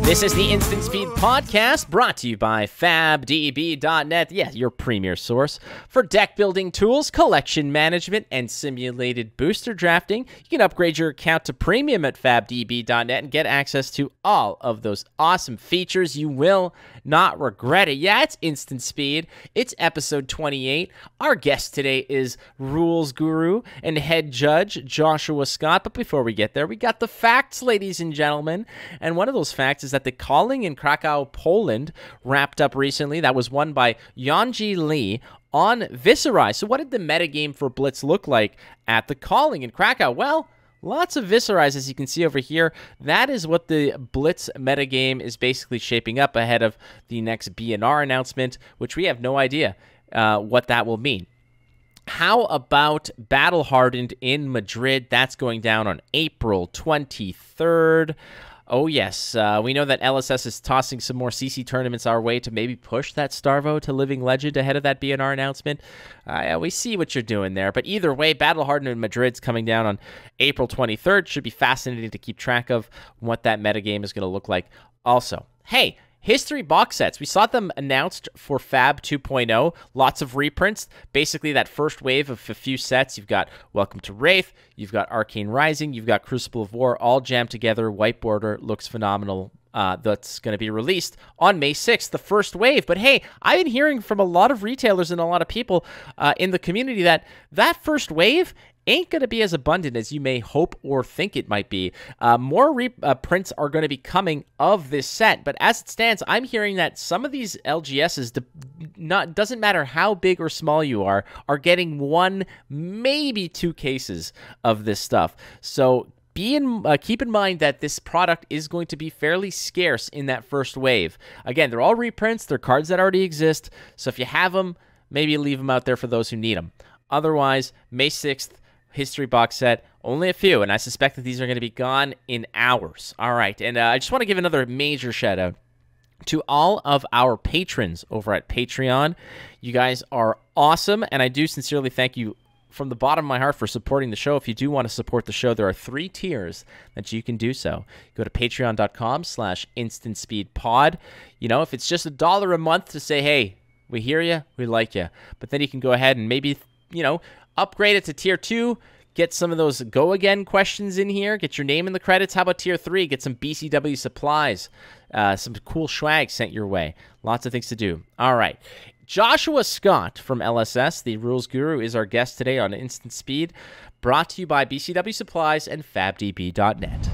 This is the Instant Speed Podcast, brought to you by FabDB.net. Yeah, your premier source for deck building tools, collection management, and simulated booster drafting. You can upgrade your account to premium at FabDB.net and get access to all of those awesome features. You will not regret it. Yeah, it's Instant Speed. It's episode 28. Our guest today is rules guru and head judge Joshua Scott. But before we get there, we got the facts, ladies and gentlemen. And one of those facts is that the calling in Krakow, Poland wrapped up recently. That was won by Yonji Lee on Viserai. So what did the metagame for Blitz look like at the calling in Krakow? Well, lots of Viserais, as you can see over here. That is what the Blitz metagame is basically shaping up ahead of the next BNR announcement, which we have no idea what that will mean. How about Battle Hardened in Madrid? That's going down on April 23rd. Oh, yes. We know that LSS is tossing some more CC tournaments our way to maybe push that Starvo to Living Legend ahead of that BNR announcement. We see what you're doing there. But either way, Battle Hardened in Madrid's coming down on April 23rd. Should be fascinating to keep track of what that metagame is going to look like also. Hey, history box sets. We saw them announced for FAB 2.0. Lots of reprints. Basically, that first wave of a few sets. You've got Welcome to Wraith. You've got Arcane Rising. You've got Crucible of War, all jammed together. White border looks phenomenal. That's going to be released on May 6th, the first wave. But hey, I've been hearing from a lot of retailers and a lot of people in the community that first wave ain't going to be as abundant as you may hope or think it might be. More prints are going to be coming of this set, but as it stands, I'm hearing that some of these LGSs, doesn't matter how big or small you are getting one, maybe two cases of this stuff. So keep in mind that this product is going to be fairly scarce in that first wave. Again, they're all reprints. They're cards that already exist. So if you have them, maybe leave them out there for those who need them. Otherwise, May 6th, history box set, only a few, and I suspect that these are going to be gone in hours. All right, and I just want to give another major shout out to all of our patrons over at Patreon. You guys are awesome, and I do sincerely thank you from the bottom of my heart for supporting the show. If you do want to support the show, there are 3 tiers that you can do so. Go to patreon.com/instantspeedpod. You know, if it's just $1 a month to say, hey, we hear you, we like you, but then you can go ahead and maybe, upgrade it to tier 2, get some of those go again questions in here, get your name in the credits. How about tier 3? Get some BCW supplies, some cool swag sent your way. Lots of things to do. All right. Joshua Scott from LSS, the rules guru, is our guest today on Instant Speed, brought to you by BCW Supplies and FabDB.net.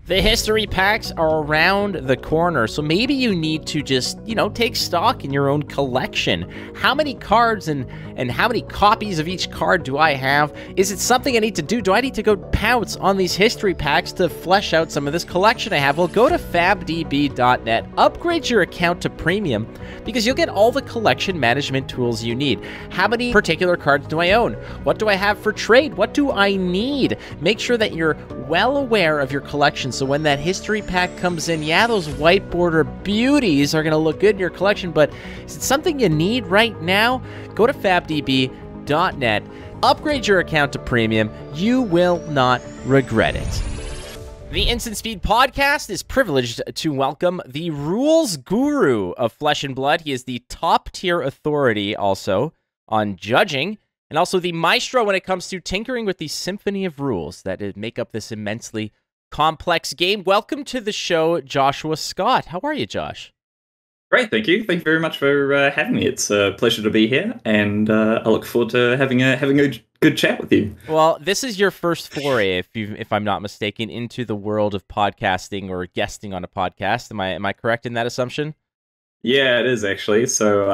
The history packs are around the corner, so maybe you need to just, take stock in your own collection. How many cards and how many copies of each card do I have? Is it something I need to do? Do I need to go pounce on these history packs to flesh out some of this collection I have? Well, go to FabDB.net, upgrade your account to premium, because you'll get all the collection management tools you need. How many particular cards do I own? What do I have for trade? What do I need? Make sure that you're well aware of your collection, so when that history pack comes in, yeah, those white border beauties are going to look good in your collection, but is it something you need right now? Go to FabDB.net, upgrade your account to premium. You will not regret it. The Instant Speed Podcast is privileged to welcome the rules guru of Flesh and Blood. He is the top tier authority also on judging, and also the maestro when it comes to tinkering with the symphony of rules that make up this immensely complex game. Welcome to the show, Joshua Scott. How are you, Josh? Great, thank you. Thank you very much for having me. It's a pleasure to be here, and I look forward to having a good chat with you. Well, this is your first foray, if I'm not mistaken, into the world of podcasting or guesting on a podcast. Am I correct in that assumption? Yeah, it is actually. So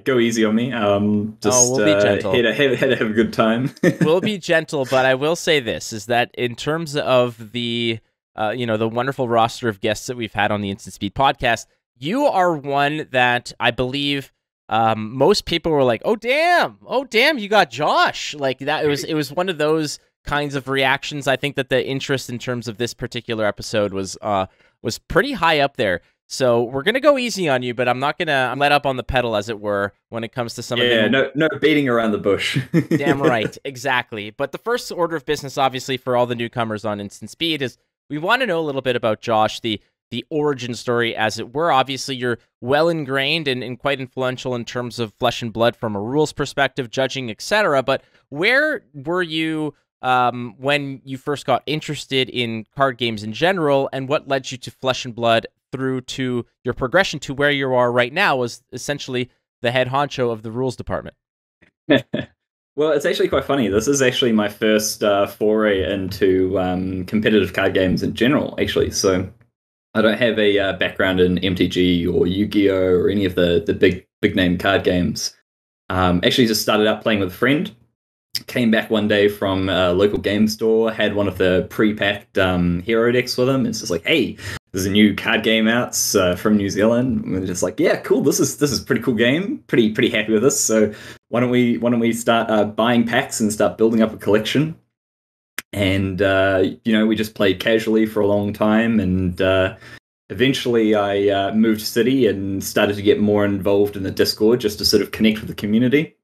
go easy on me. We'll be gentle. Here to have a good time. We'll be gentle, but I will say this, is that in terms of the the wonderful roster of guests that we've had on the Instant Speed Podcast, you are one that I believe most people were like, oh damn, you got Josh. Like that, it was one of those kinds of reactions. I think that the interest in terms of this particular episode was pretty high up there. So we're going to go easy on you, but I'm not going to let up on the pedal, as it were, when it comes to some of the... Yeah, no beating around the bush. Damn right, exactly. But the first order of business, obviously, for all the newcomers on Instant Speed is we want to know a little bit about Josh, the the origin story, as it were. Obviously, you're well ingrained and quite influential in terms of Flesh and Blood from a rules perspective, judging, etc. But where were you when you first got interested in card games in general, and what led you to Flesh and Blood through to your progression to where you are right now as essentially the head honcho of the rules department? Well, it's actually quite funny. This is actually my first foray into competitive card games in general, actually. So I don't have a background in MTG or Yu-Gi-Oh! Or any of the big name card games. Actually, just started out playing with a friend. Came back one day from a local game store, had one of the pre-packed hero decks with him. It's just like, hey, there's a new card game out from New Zealand. And we're just like, yeah, cool. This is a pretty cool game. Pretty happy with this. So why don't we start buying packs and start building up a collection? And we just played casually for a long time, and eventually I moved city and started to get more involved in the Discord just to sort of connect with the community.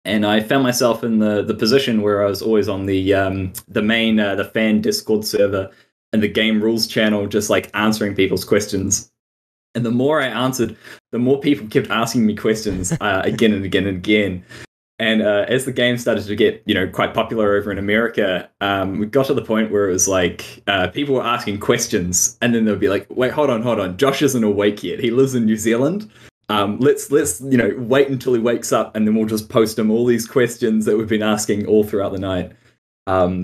And I found myself in the position where I was always on the main the fan Discord server and the game rules channel, just like answering people's questions. And the more I answered, the more people kept asking me questions again and again and again. And as the game started to get quite popular over in America, we got to the point where it was like people were asking questions, and then they'll be like, "Wait, hold on, Josh isn't awake yet. He lives in New Zealand. Let's wait until he wakes up, and then we'll just post him all these questions that we've been asking all throughout the night."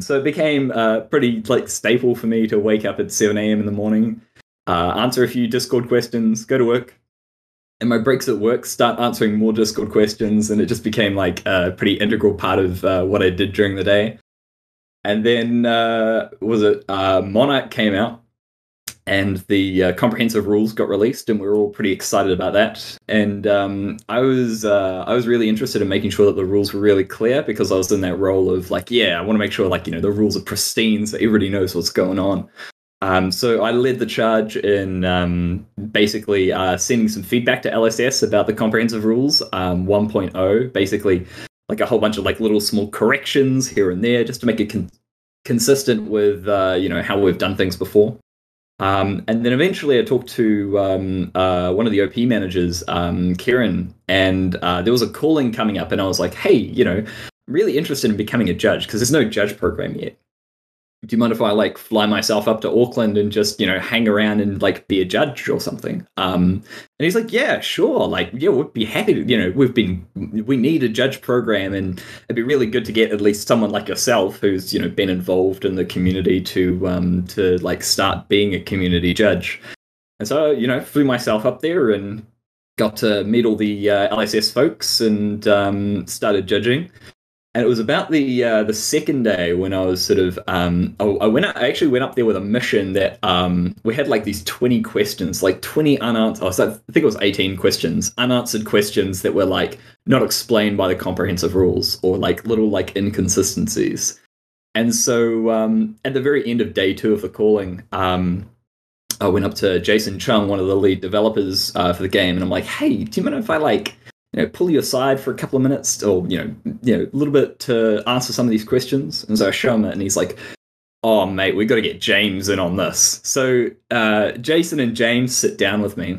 So it became pretty staple for me to wake up at 7 a.m. in the morning, answer a few Discord questions, go to work, and my breaks at work start answering more Discord questions, and it just became a pretty integral part of what I did during the day. And then Monarch came out, and the comprehensive rules got released, and we were all pretty excited about that. And I was really interested in making sure that the rules were really clear, because I was in that role of I want to make sure the rules are pristine so everybody knows what's going on. So I led the charge in basically sending some feedback to LSS about the comprehensive rules 1.0, basically a whole bunch of little small corrections here and there, just to make it consistent with how we've done things before. And then eventually I talked to one of the OP managers, Kieran, and there was a calling coming up, and I was like, hey, I'm really interested in becoming a judge, because there's no judge program yet. Do you mind if I fly myself up to Auckland and just hang around and be a judge or something? And he's like, yeah, sure, we'd be happy to. We need a judge program, and it'd be really good to get at least someone like yourself who's been involved in the community to start being a community judge. And so flew myself up there and got to meet all the LSS folks and started judging. And it was about the second day when I was sort of I actually went up there with a mission that we had these 20 questions, 20 unanswered. I think it was 18 questions, unanswered questions that were not explained by the comprehensive rules, or little inconsistencies. And so at the very end of day 2 of the calling, I went up to Jason Chung, one of the lead developers for the game, and I'm like, hey, do you mind if I pull you aside for a couple of minutes, or a little bit to answer some of these questions? And so I show him it, and he's like, oh mate, we've got to get James in on this. So Jason and James sit down with me,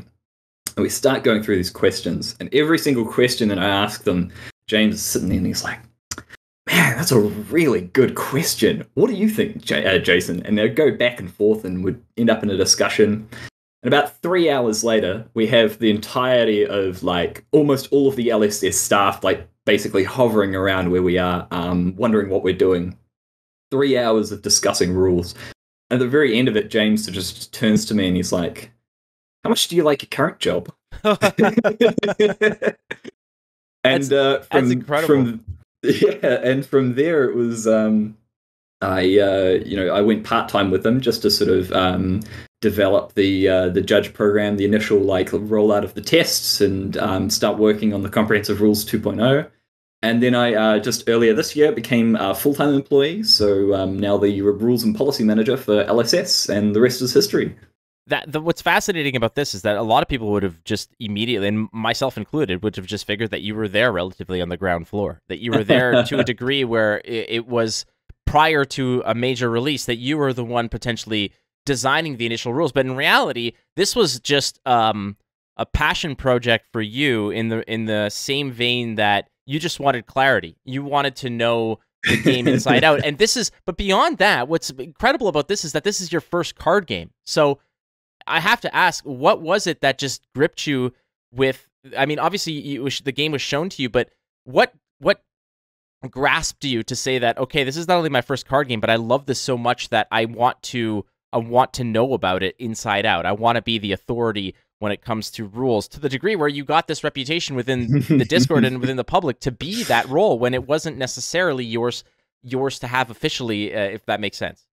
and we start going through these questions, and every single question that I ask them, James is sitting there and he's like, man, that's a really good question. What do you think, Jason? And they'd go back and forth and would end up in a discussion. And about 3 hours later, we have the entirety of almost all of the LSS staff basically hovering around where we are, wondering what we're doing. 3 hours of discussing rules. At the very end of it, James just turns to me and he's like, how much do you like your current job? And that's incredible. From there it was I went part-time with them just to sort of develop the judge program, the initial rollout of the tests, and start working on the comprehensive rules 2.0. And then I just earlier this year became a full-time employee, so now the rules and policy manager for LSS, and the rest is history. What's fascinating about this is that a lot of people would have just immediately, and myself included, would have just figured that you were there relatively on the ground floor, that you were there to a degree where it was prior to a major release, that you were the one potentially designing the initial rules. But in reality, this was just a passion project for you in the same vein that you just wanted clarity. You wanted to know the game inside out. And but beyond that, what's incredible about this is that this is your first card game. So I have to ask, what was it that just gripped you with, I mean, obviously the game was shown to you, but what grasped you to say that, okay, this is not only my first card game, but I love this so much that I want to know about it inside out. I want to be the authority when it comes to rules, to the degree where you got this reputation within the Discord and within the public to be that role when it wasn't necessarily yours to have officially, if that makes sense.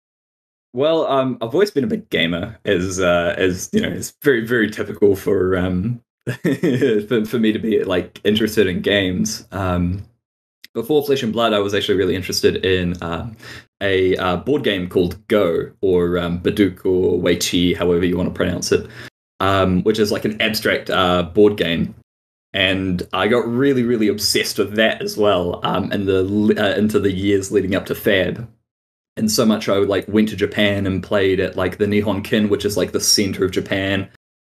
Well, I've always been a big gamer, as you know, it's very, very typical for for me to be like interested in games. Before Flesh and Blood, I was actually really interested in a board game called Go, or Baduk, or Weiqi, however you want to pronounce it, which is like an abstract board game. And I got really, really obsessed with that as well into the years leading up to FAB. And so much I like went to Japan and played at like the Nihon Kin, which is like the center of Japan.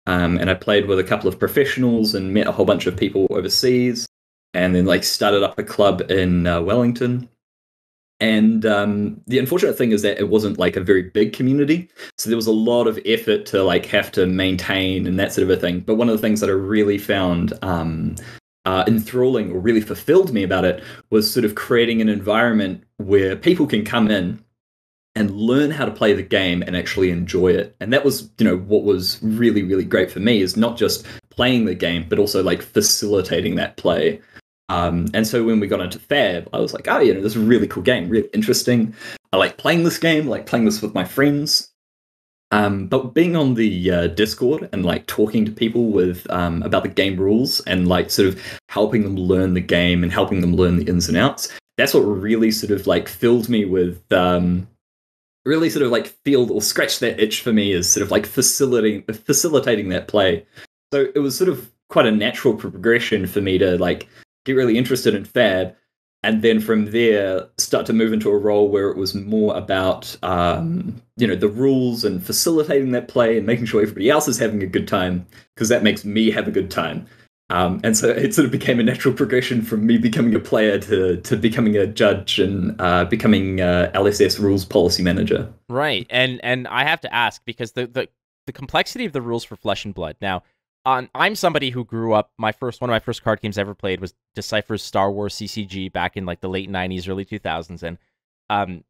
And I played with a couple of professionals and met a whole bunch of people overseas. And then like started up a club in Wellington. And the unfortunate thing is that it wasn't like a very big community. So there was a lot of effort to like have to maintain and that sort of a thing. But one of the things that I really found enthralling, or really fulfilled me about it, was sort of creating an environment where people can come in and learn how to play the game and actually enjoy it. And that was, you know, what was really, really great for me, is not just playing the game, but also like facilitating that play. And so when we got into FAB, I was like, oh, you know, this is a really cool game, really interesting. I like playing this game, I like playing this with my friends. But being on the Discord and like talking to people with about the game rules and like sort of helping them learn the game and helping them learn the ins and outs, that's what really sort of like filled me with really sort of like feel or scratch that itch for me, is sort of like facilitating that play. So it was sort of quite a natural progression for me to like get really interested in FAB, and then from there start to move into a role where it was more about you know, the rules and facilitating that play and making sure everybody else is having a good time, because that makes me have a good time. And so it sort of became a natural progression from me becoming a player to becoming a judge and becoming LSS rules policy manager. Right, and I have to ask, because the complexity of the rules for Flesh and Blood. Now, I'm somebody who grew up. One of my first card games I ever played was Decipher's Star Wars CCG back in like the late '90s, early 2000s, and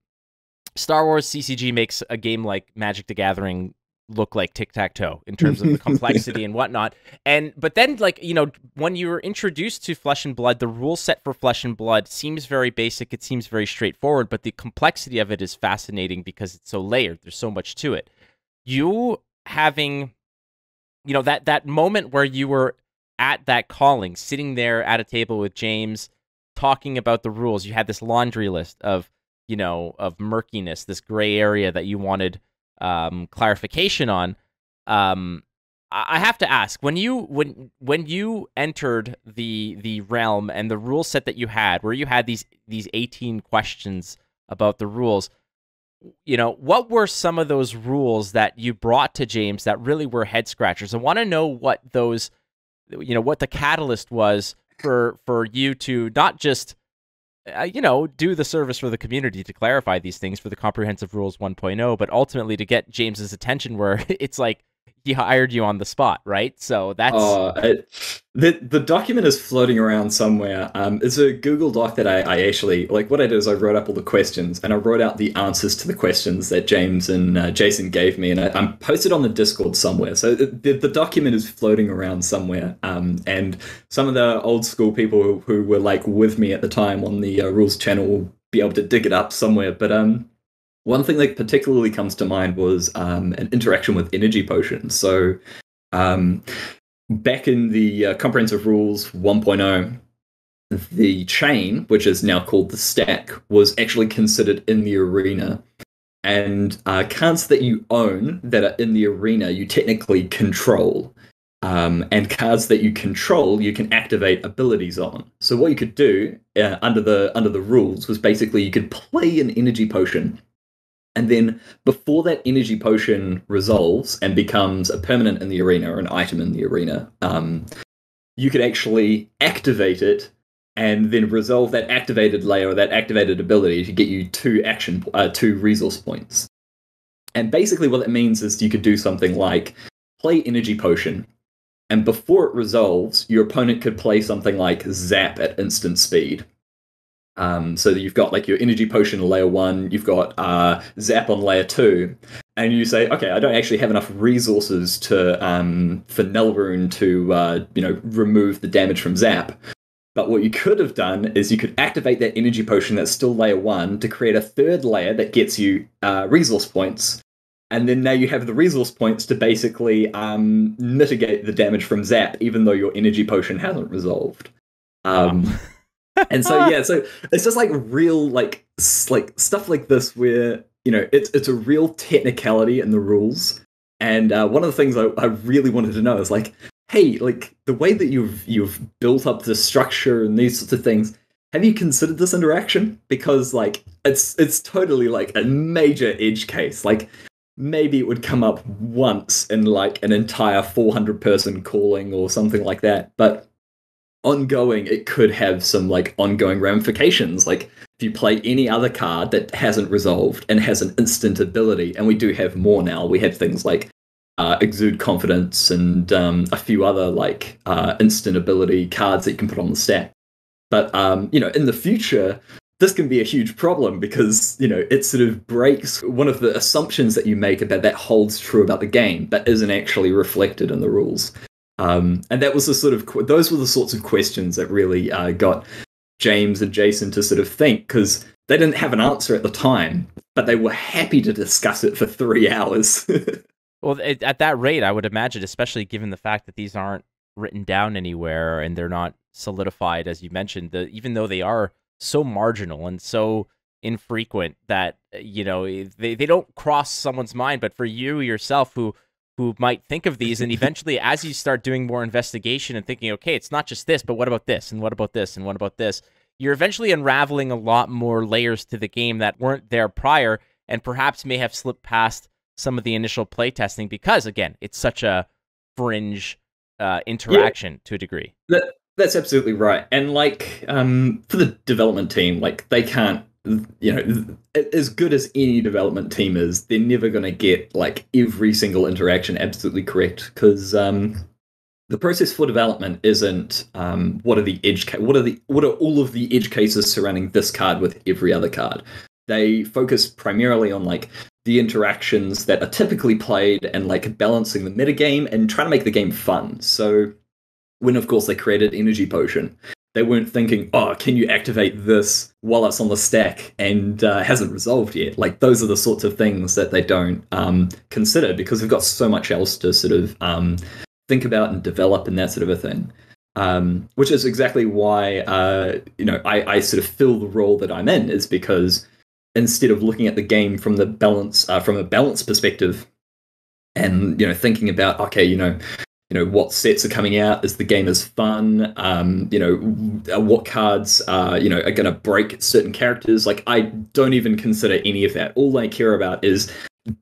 Star Wars CCG makes a game like Magic the Gathering look like tic-tac-toe in terms of the complexity and whatnot. But then, like, you know, when you're introduced to Flesh and Blood, the rule set for Flesh and Blood seems very basic. It seems very straightforward, but the complexity of it is fascinating because it's so layered. There's so much to it. You having, you know, that moment where you were at that calling, sitting there at a table with James, talking about the rules. You had this laundry list of, you know, of murkiness, this gray area that you wanted clarification on. I have to ask, when you entered the realm and the rule set that you had, where you had these 18 questions about the rules, you know, what were some of those rules that you brought to James that really were head scratchers? I want to know what those, you know, what the catalyst was for you to not just you know, do the service for the community to clarify these things for the Comprehensive Rules 1.0, but ultimately to get James's attention where it's like he hired you on the spot, right? So that's... the document is floating around somewhere. It's a Google Doc that I actually... Like, what I did is I wrote up all the questions, and I wrote out the answers to the questions that James and Jason gave me, and I'm posted on the Discord somewhere. So the document is floating around somewhere. And some of the old school people who were, like, with me at the time on the Rules channel will be able to dig it up somewhere. But one thing that particularly comes to mind was an interaction with energy potions. So back in the Comprehensive Rules 1.0, the chain, which is now called the stack, was actually considered in the arena. And cards that you own that are in the arena, you technically control. And cards that you control, you can activate abilities on. So what you could do under the rules was basically you could play an energy potion. And then before that energy potion resolves and becomes a permanent in the arena or an item in the arena, you could actually activate it and then resolve that activated layer or that activated ability to get you two resource points. And basically what that means is you could do something like play energy potion, and before it resolves, your opponent could play something like zap at instant speed. So that you've got like your energy potion on layer 1, you've got zap on layer 2, and you say, okay, I don't actually have enough resources to for Nelrune to remove the damage from zap. But what you could have done is you could activate that energy potion that's still layer 1 to create a third layer that gets you resource points. And then now you have the resource points to basically mitigate the damage from zap, even though your energy potion hasn't resolved. And so so it's just like real like stuff like this where it's a real technicality in the rules. And one of the things I really wanted to know is like, hey, like the way that you've built up the structure and these sorts of things, have you considered this interaction? Because like it's totally like a major edge case. Like maybe it would come up once in like an entire 400 person calling or something like that, but ongoing, it could have some like ongoing ramifications. Like if you play any other card that hasn't resolved and has an instant ability, and we do have more now, we have things like Exude Confidence and a few other like instant ability cards that you can put on the stack. But in the future, this can be a huge problem because it sort of breaks one of the assumptions that you make about that holds true about the game, but isn't actually reflected in the rules. And that was those were the sorts of questions that really got James and Jason to sort of think, because they didn't have an answer at the time, but they were happy to discuss it for 3 hours. Well, at that rate, I would imagine, especially given the fact that these aren't written down anywhere and they're not solidified, as you mentioned, even though they are so marginal and so infrequent that they don't cross someone's mind. But for you yourself, who might think of these, and eventually as you start doing more investigation and thinking, okay, it's not just this, but what about this, and what about this, and what about this, you're eventually unraveling a lot more layers to the game that weren't there prior and perhaps may have slipped past some of the initial playtesting because, again, it's such a fringe interaction to a degree. That's absolutely right. And like for the development team, like they can't, as good as any development team is, they're never going to get like every single interaction absolutely correct, because the process for development isn't what are all of the edge cases surrounding this card with every other card. They focus primarily on like the interactions that are typically played and like balancing the metagame and trying to make the game fun. So when of course they created Energy Potion, they weren't thinking, oh, can you activate this while it's on the stack and hasn't resolved yet? Like, those are the sorts of things that they don't consider because they've got so much else to sort of think about and develop and that sort of a thing. Which is exactly why, I sort of fill the role that I'm in, is because instead of looking at the game from a balance perspective and, thinking about, okay, what sets are coming out as the game is fun, what cards are going to break certain characters. Like, I don't even consider any of that. All I care about is,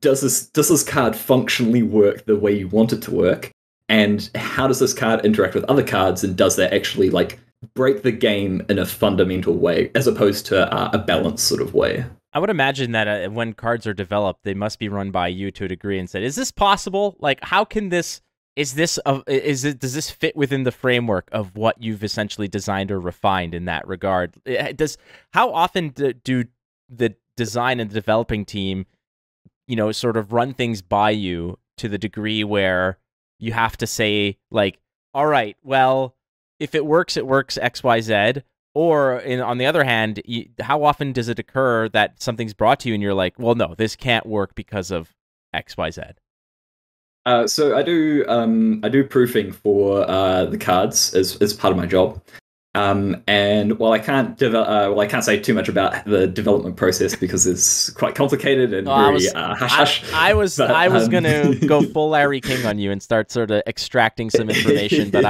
does this card functionally work the way you want it to work? And how does this card interact with other cards? And does that actually like break the game in a fundamental way, as opposed to a balanced sort of way? I would imagine that when cards are developed, they must be run by you to a degree and said, is this possible? Like, how can this... does this fit within the framework of what you've essentially designed or refined in that regard? How often do the design and the developing team, sort of run things by you to the degree where you have to say, like, all right, well, if it works X, Y, Z, or on the other hand, how often does it occur that something's brought to you and you're like, well, no, this can't work because of X, Y, Z? So I do proofing for the cards as part of my job, And while I can't I can't say too much about the development process because it's quite complicated and very hush hush. I was gonna go full Larry King on you and start sort of extracting some information, but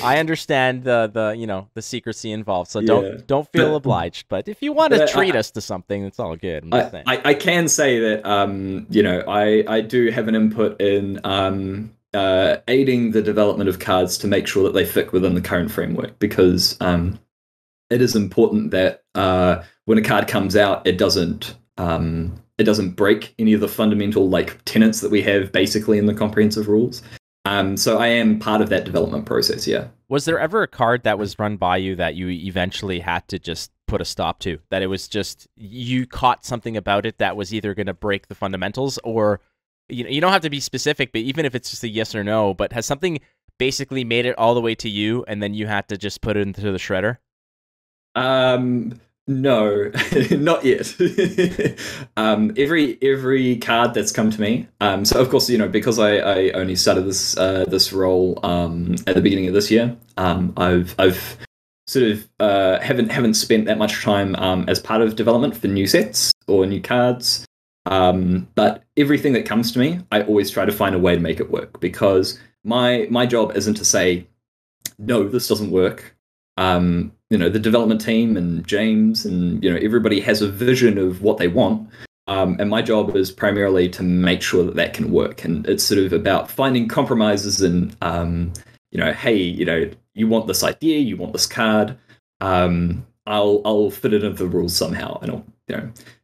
I understand the secrecy involved, so don't feel obliged. But if you want to treat us to something, it's all good. I can say that I do have an input in aiding the development of cards to make sure that they fit within the current framework, because it is important that when a card comes out, it doesn't break any of the fundamental tenets that we have basically in the comprehensive rules. So I am part of that development process. Yeah. Was there ever a card that was run by you that you eventually had to just put a stop to? That it was just you caught something about it that was either going to break the fundamentals, or you don't have to be specific, but even if it's just a yes or no, but has something basically made it all the way to you and then you had to just put it into the shredder? No, not yet. Every card that's come to me. So of course, because I only started this role at the beginning of this year, I've sort of haven't spent that much time as part of development for new sets or new cards. But everything that comes to me, I always try to find a way to make it work, because my job isn't to say, no, this doesn't work. The development team and James and everybody has a vision of what they want, and my job is primarily to make sure that can work. And it's sort of about finding compromises and hey, you want this idea, you want this card, I'll fit it into the rules somehow, and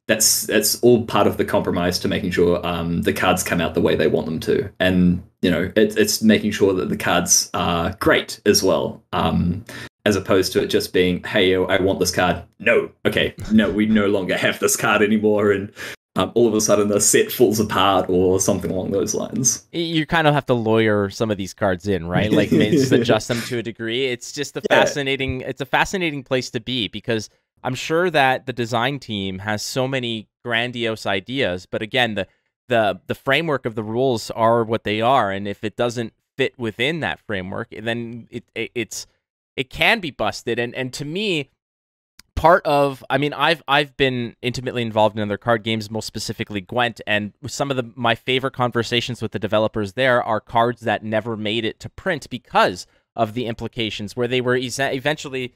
that's all part of the compromise to making sure the cards come out the way they want them to. And it's making sure that the cards are great as well, as opposed to it just being, hey, I want this card. No, okay, no, we no longer have this card anymore, and all of a sudden the set falls apart or something along those lines. You kind of have to lawyer some of these cards in, right? Like just adjust them to a degree. It's just a fascinating place to be, because I'm sure that the design team has so many grandiose ideas, but again, the framework of the rules are what they are, and if it doesn't fit within that framework, then it can be busted. And to me, I've been intimately involved in other card games, most specifically Gwent, and some of my favorite conversations with the developers there are cards that never made it to print because of the implications, where they were essentially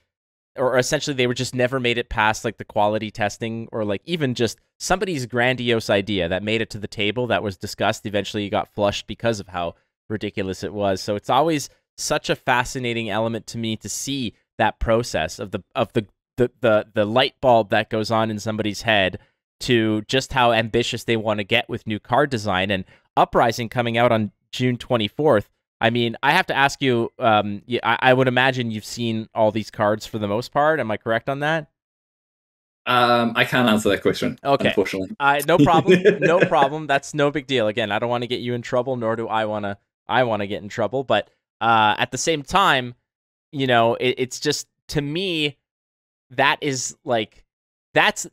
they were just never made it past the quality testing, or even just somebody's grandiose idea that made it to the table that was discussed eventually got flushed because of how ridiculous it was. So it's always such a fascinating element to me to see that process of the light bulb that goes on in somebody's head to just how ambitious they want to get with new card design. And Uprising coming out on June 24th. I mean, I have to ask you, I would imagine you've seen all these cards for the most part. Am I correct on that? I can't answer that question, okay. Unfortunately. No problem. No problem. That's no big deal. Again, I don't want to get you in trouble, nor do I want to get in trouble. But at the same time, it's just, to me, that is that's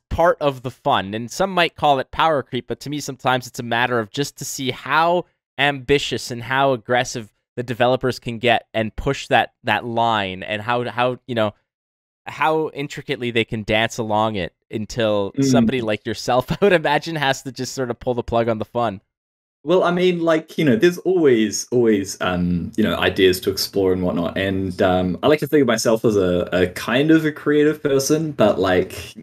part of the fun. And some might call it power creep, but to me, sometimes it's a matter of just to see how ambitious and how aggressive the developers can get and push that line, and how intricately they can dance along it until somebody like yourself, I would imagine, has to just sort of pull the plug on the fun. Well, I mean, there's always ideas to explore and whatnot. And I like to think of myself as a kind of a creative person, but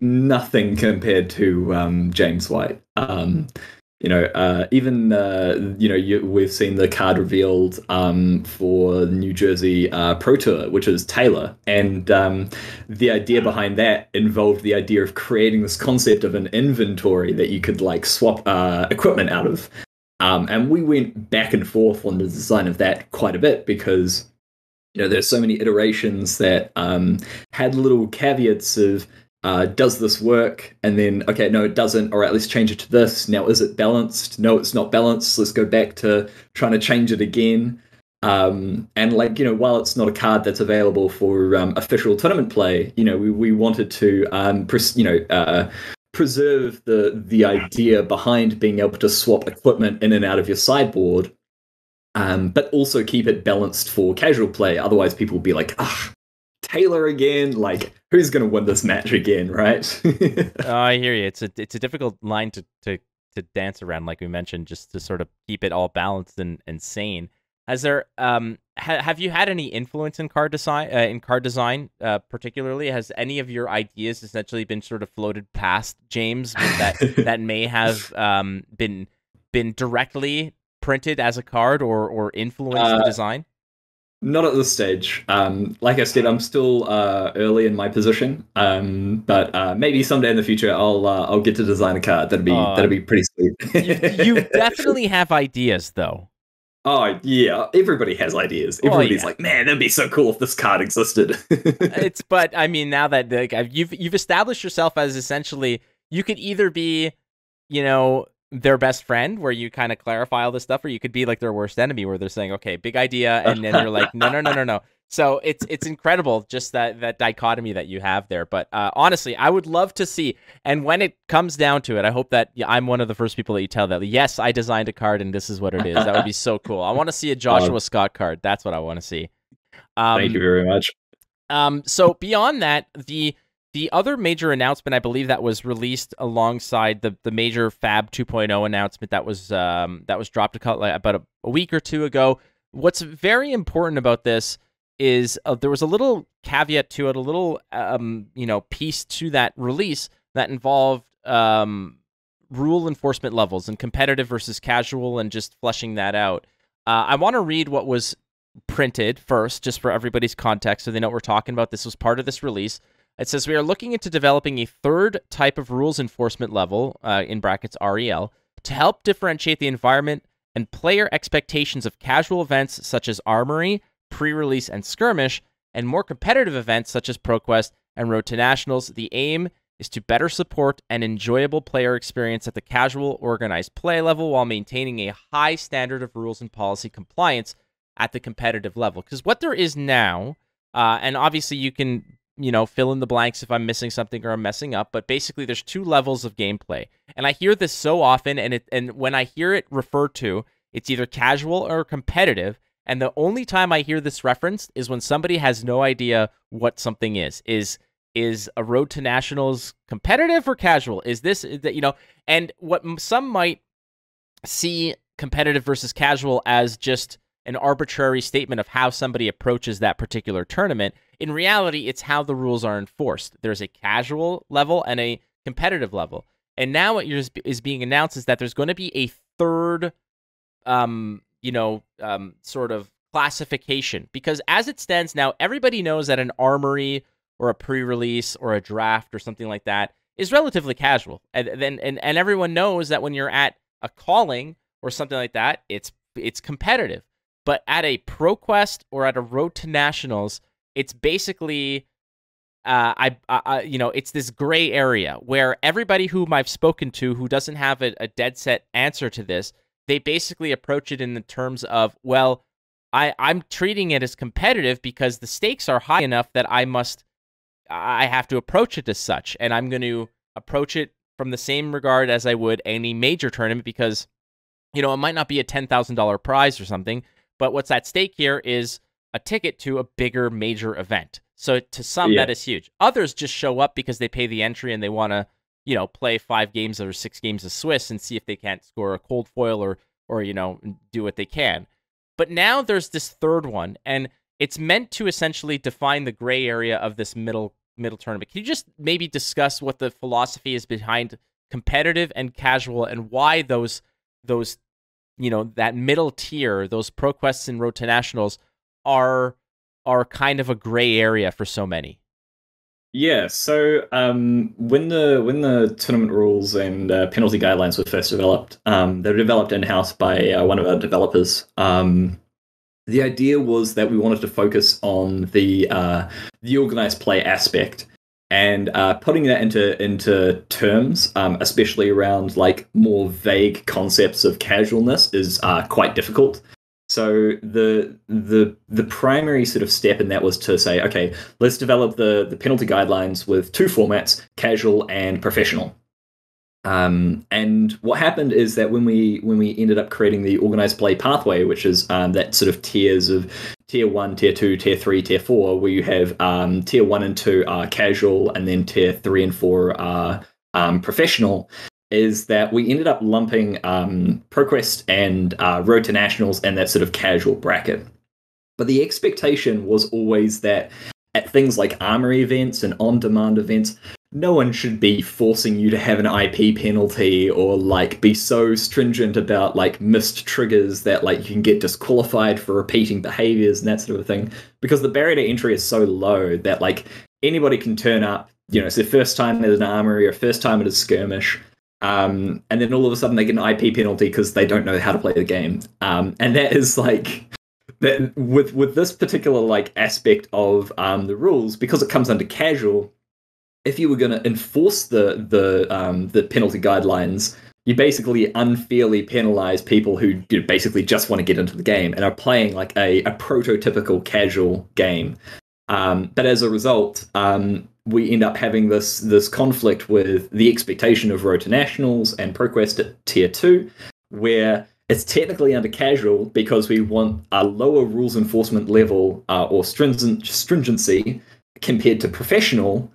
nothing compared to James White. We've seen the card revealed for New Jersey Pro Tour, which is Taylor. And the idea behind that involved the idea of creating this concept of an inventory that you could swap equipment out of. And we went back and forth on the design of that quite a bit, because there's so many iterations that had little caveats of does this work? And then, okay, no, it doesn't. All right, let's change it to this. Now, is it balanced? No, it's not balanced. Let's go back to trying to change it again. And while it's not a card that's available for official tournament play, we wanted to preserve the idea behind being able to swap equipment in and out of your sideboard, but also keep it balanced for casual play. Otherwise, people will be like, Taylor again. Like, who's going to win this match again, right? Oh, I hear you. It's a difficult line to dance around, like we mentioned, just to sort of keep it all balanced and sane. Has there have you had any influence in card design, particularly? Has any of your ideas essentially been sort of floated past James that may have been directly printed as a card or influenced the design? Not at this stage. Like I said, I'm still early in my position. But maybe someday in the future, I'll get to design a card. That'd be pretty sweet. You definitely have ideas, though. Oh yeah, everybody has ideas. Everybody's like, man, that'd be so cool if this card existed. But I mean, now that you've established yourself as essentially, you could either be, their best friend, where you kind of clarify all this stuff, or you could be like their worst enemy, where they're saying, okay, big idea, and then you're like, no. So it's incredible, just that dichotomy that you have there. But honestly, I would love to see, and when it comes down to it, I hope that I'm one of the first people that you tell that, yes, I designed a card and this is what it is. That would be so cool. I want to see a Joshua Scott card. That's what I want to see. Thank you very much. So beyond that, the other major announcement, I believe, that was released alongside the major FAB 2.0 announcement that was dropped about a week or two ago. What's very important about this is there was a little caveat to it, a little piece to that release that involved rule enforcement levels and competitive versus casual, and just fleshing that out. I want to read what was printed first, just for everybody's context, so they know what we're talking about. This was part of this release. It says, we are looking into developing a third type of rules enforcement level, in brackets REL, to help differentiate the environment and player expectations of casual events such as Armory, pre-release, and skirmish, and more competitive events such as ProQuest and Road to Nationals. The aim is to better support an enjoyable player experience at the casual organized play level while maintaining a high standard of rules and policy compliance at the competitive level. Because what there is now, and obviously you can fill in the blanks if I'm missing something or I'm messing up, but basically there's two levels of gameplay. And I hear this so often, and when I hear it referred to, it's either casual or competitive. And the only time I hear this referenced is when somebody has no idea what something is. Is a Road to Nationals competitive or casual? Is this, and what some might see competitive versus casual as just an arbitrary statement of how somebody approaches that particular tournament. In reality, it's how the rules are enforced. There's a casual level and a competitive level. And now what is being announced is that there's going to be a third, sort of classification. Because as it stands now, everybody knows that an Armory or a pre-release or a draft or something like that is relatively casual. And everyone knows that when you're at a calling or something like that, it's competitive. But at a ProQuest or at a Road to Nationals, it's basically, it's this gray area where everybody whom I've spoken to who doesn't have a dead set answer to this, they basically approach it in the terms of, well, I'm treating it as competitive because the stakes are high enough that I have to approach it as such, and I'm going to approach it from the same regard as I would any major tournament because, it might not be a $10,000 prize or something, but what's at stake here is a ticket to a bigger major event. So to some, that is huge. Others just show up because they pay the entry and they want to, play 5 games or 6 games of Swiss and see if they can't score a cold foil or do what they can. But now there's this third one, and it's meant to essentially define the gray area of this middle tournament. Can you just maybe discuss what the philosophy is behind competitive and casual, and why those that middle tier, those ProQuests and Road to Nationals, are kind of a gray area for so many? Yeah, so when the tournament rules and penalty guidelines were first developed, they were developed in-house by one of our developers. The idea was that we wanted to focus on the organized play aspect, and putting that into terms, especially around like more vague concepts of casualness, is quite difficult. So the primary sort of step in that was to say, okay, let's develop the penalty guidelines with 2 formats, casual and professional. And what happened is that when we ended up creating the organized play pathway, which is that sort of tiers of tier 1, tier 2, tier 3, tier 4, where you have tier 1 and 2 are casual, and then tier 3 and 4 are professional, is that we ended up lumping ProQuest and Road to Nationals and that sort of casual bracket. But the expectation was always that at things like armory events and on-demand events, no one should be forcing you to have an IP penalty or like be so stringent about like missed triggers that like you can get disqualified for repeating behaviors and that sort of thing, because the barrier to entry is so low that like anybody can turn up, you know, it's their first time at an armory or first time at a skirmish, and then all of a sudden they get an IP penalty because they don't know how to play the game, and that is like that with this particular like aspect of the rules, because it comes under casual. If you were going to enforce the penalty guidelines, you basically unfairly penalize people who basically just want to get into the game and are playing like a prototypical casual game. But as a result, we end up having this conflict with the expectation of Road to Nationals and ProQuest at tier 2, where it's technically under casual because we want a lower rules enforcement level or stringency compared to professional.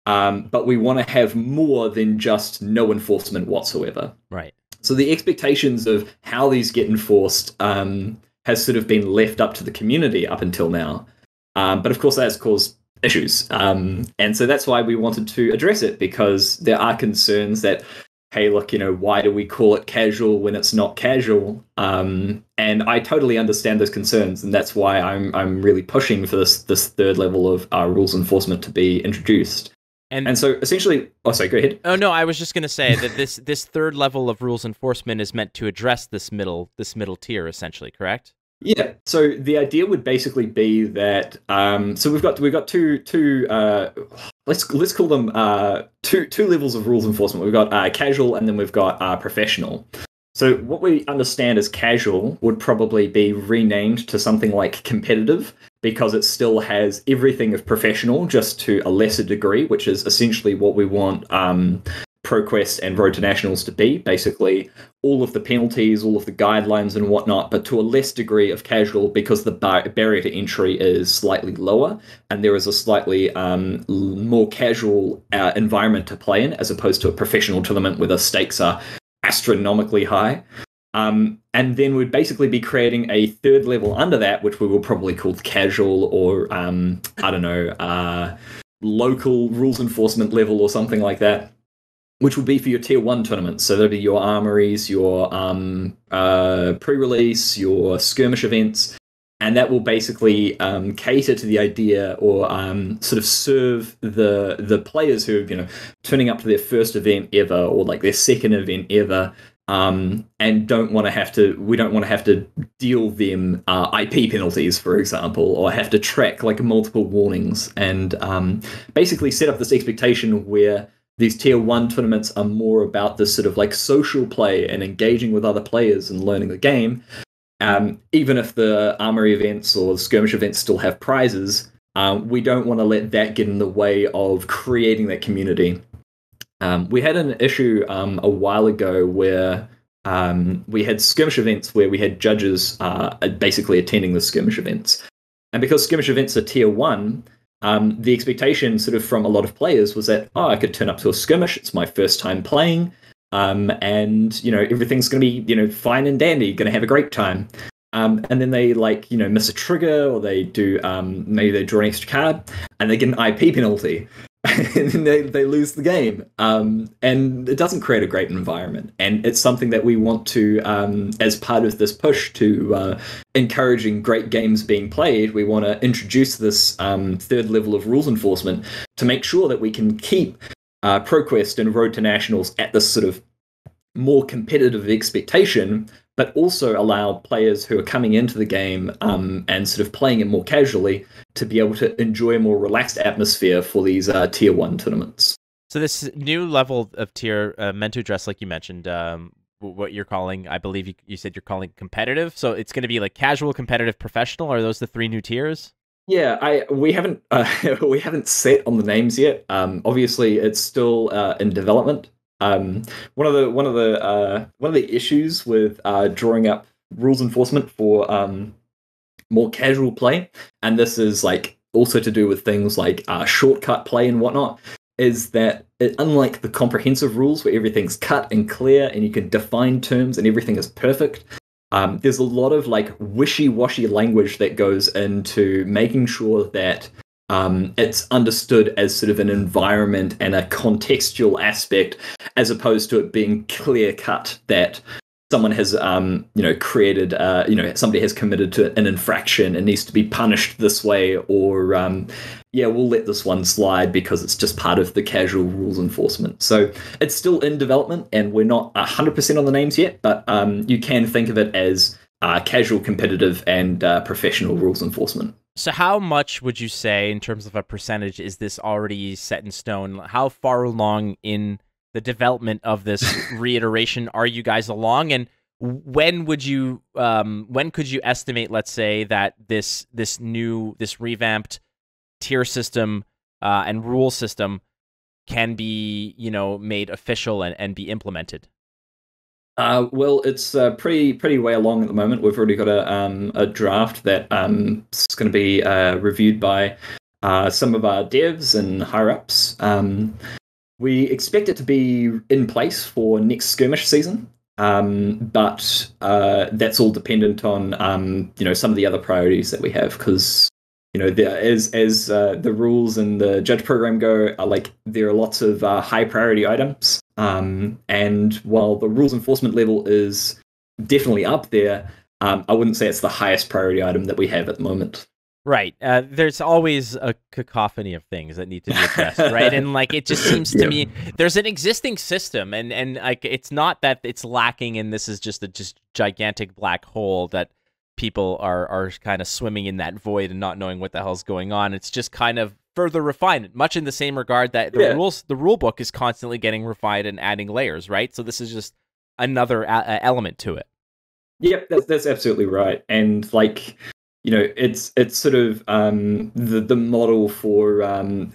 But we want to have more than just no enforcement whatsoever. Right. So the expectations of how these get enforced has sort of been left up to the community up until now. But of course, that's caused issues. And so that's why we wanted to address it, because there are concerns that, hey, look, why do we call it casual when it's not casual? And I totally understand those concerns, and that's why I'm really pushing for this third level of rules enforcement to be introduced. And so essentially, sorry, go ahead. Oh no, I was just going to say that this third level of rules enforcement is meant to address this middle tier, essentially, correct? Yeah. So the idea would basically be that so we've got two let's call them two levels of rules enforcement. We've got casual, and then we've got professional. So what we understand as casual would probably be renamed to something like competitive, because it still has everything of professional, just to a lesser degree, which is essentially what we want ProQuest and Road to Nationals to be. Basically, all of the penalties, all of the guidelines and whatnot, but to a less degree of casual, because the barrier to entry is slightly lower, and there is a slightly more casual environment to play in, as opposed to a professional tournament where the stakes are astronomically high. And then we'd basically be creating a third level under that, which we will probably call casual, or I don't know, local rules enforcement level or something like that, which would be for your tier 1 tournaments. So that'd be your armories, your pre-release, your skirmish events, and that will basically cater to the idea, or sort of serve the players who are turning up to their first event ever, or like their second event ever, and we don't want to have to deal them IP penalties, for example, or have to track like multiple warnings, and basically set up this expectation where these tier 1 tournaments are more about this sort of like social play and engaging with other players and learning the game. Even if the armory events or skirmish events still have prizes, we don't want to let that get in the way of creating that community. We had an issue a while ago where we had skirmish events where we had judges basically attending the skirmish events. And because skirmish events are tier 1, the expectation sort of from a lot of players was that, I could turn up to a skirmish, it's my first time playing, and everything's going to be fine and dandy, going to have a great time. And then they miss a trigger, or they do maybe they draw an extra card and they get an IP penalty, and then they lose the game. And it doesn't create a great environment. And it's something that we want to, as part of this push to encouraging great games being played, we want to introduce this third level of rules enforcement to make sure that we can keep ProQuest and Road to Nationals at this sort of more competitive expectation, but also allow players who are coming into the game and sort of playing it more casually to be able to enjoy a more relaxed atmosphere for these tier 1 tournaments. So this new level of tier meant to address, like you mentioned, what you're calling, I believe you said you're calling competitive. So it's going to be like casual, competitive, professional. Are those the 3 new tiers? Yeah, we haven't set on the names yet. Obviously, it's still in development. One of the issues with drawing up rules enforcement for more casual play, and this is like also to do with things like shortcut play and whatnot, is that unlike the comprehensive rules where everything's cut and clear and you can define terms and everything is perfect, there's a lot of like wishy-washy language that goes into making sure that it's understood as sort of an environment and a contextual aspect, as opposed to it being clear-cut that someone has, created, somebody has committed to an infraction and needs to be punished this way, or, we'll let this one slide because it's just part of the casual rules enforcement. So it's still in development, and we're not 100% on the names yet, but you can think of it as casual, competitive, and professional rules enforcement. So how much would you say, in terms of a percentage, is this already set in stone? How far along in the development of this reiteration are you guys along, and when could you estimate, let's say, that this revamped tier system and rule system can be made official and be implemented? Well, it's pretty way along at the moment. We've already got a draft that is going to be reviewed by some of our devs and higher ups. We expect it to be in place for next skirmish season, but that's all dependent on some of the other priorities that we have, because as the rules and the judge program go, there are lots of high priority items, and while the rules enforcement level is definitely up there, I wouldn't say it's the highest priority item that we have at the moment. Right. There's always a cacophony of things that need to be addressed, right? And it just seems to me there's an existing system, and it's not that it's lacking, and this is just a gigantic black hole that people are kind of swimming in that void and not knowing what the hell's going on. It's just kind of further refinement, much in the same regard that the rule book is constantly getting refined and adding layers, right? So this is just another element to it. Yep, that's absolutely right. And it's sort of the model for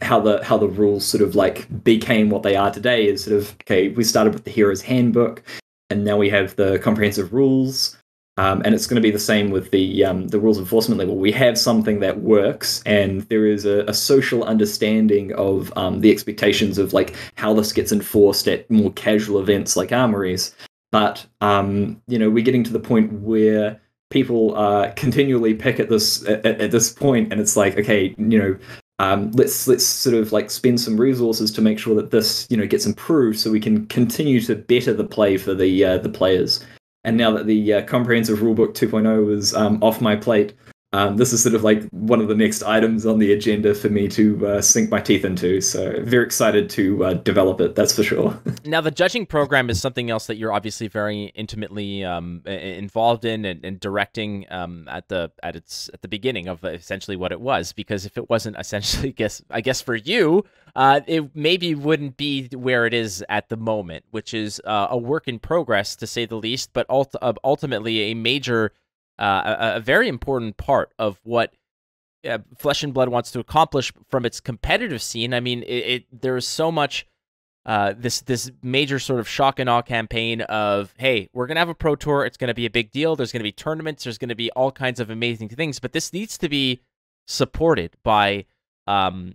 how the rules sort of became what they are today is sort of, okay, we started with the Hero's Handbook, and now we have the comprehensive rules, and it's going to be the same with the rules enforcement level. We have something that works, and there is a social understanding of the expectations of how this gets enforced at more casual events like armories. But we're getting to the point where people continually pick at this point, and it's okay, let's sort of spend some resources to make sure that this gets improved, so we can continue to better the play for the players. And now that the comprehensive rulebook 2.0 is off my plate, this is sort of one of the next items on the agenda for me to sink my teeth into. So very excited to develop it, that's for sure. Now, the judging program is something else that you're obviously very intimately involved in and directing at the beginning of essentially what it was. Because if it wasn't essentially, I guess for you, it maybe wouldn't be where it is at the moment, which is a work in progress, to say the least, but ultimately a major a very important part of what Flesh and Blood wants to accomplish from its competitive scene. I mean, there is so much this major sort of shock and awe campaign of, hey, we're gonna have a pro tour, it's gonna be a big deal, there's gonna be tournaments, there's gonna be all kinds of amazing things, but this needs to be supported by an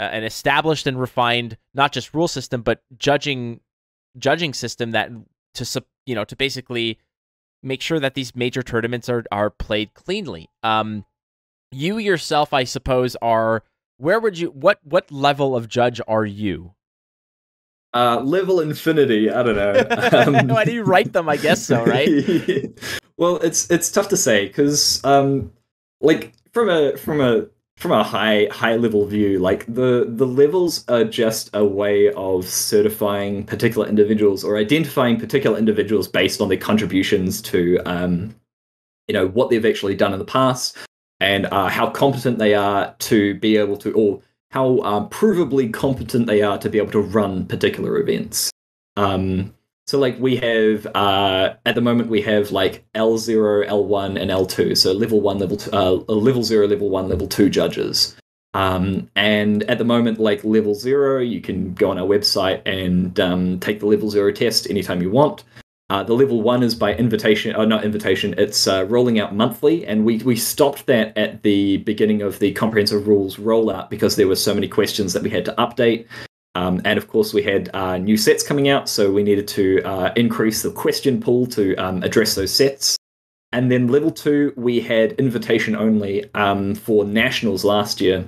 established and refined, not just rule system, but judging system that to basically make sure that these major tournaments are played cleanly. You yourself, I suppose, what level of judge are you? Level infinity, I don't know. Why do you write them? I guess so, right? Well, it's tough to say, because from a high level view, the levels are just a way of certifying particular individuals or identifying particular individuals based on their contributions to what they've actually done in the past, and how competent they are to be able to, or how provably competent they are to be able to run particular events. So we have at the moment we have L0, L1, and L2. So level 1, level 2, level 0, level 1, level 2 judges. And at the moment, level 0, you can go on our website and take the level 0 test anytime you want. The level 1 is by invitation, not invitation, it's rolling out monthly, and we stopped that at the beginning of the comprehensive rules rollout because there were so many questions that we had to update. And of course, we had new sets coming out, so we needed to increase the question pool to address those sets. And then level 2, we had invitation only for nationals last year,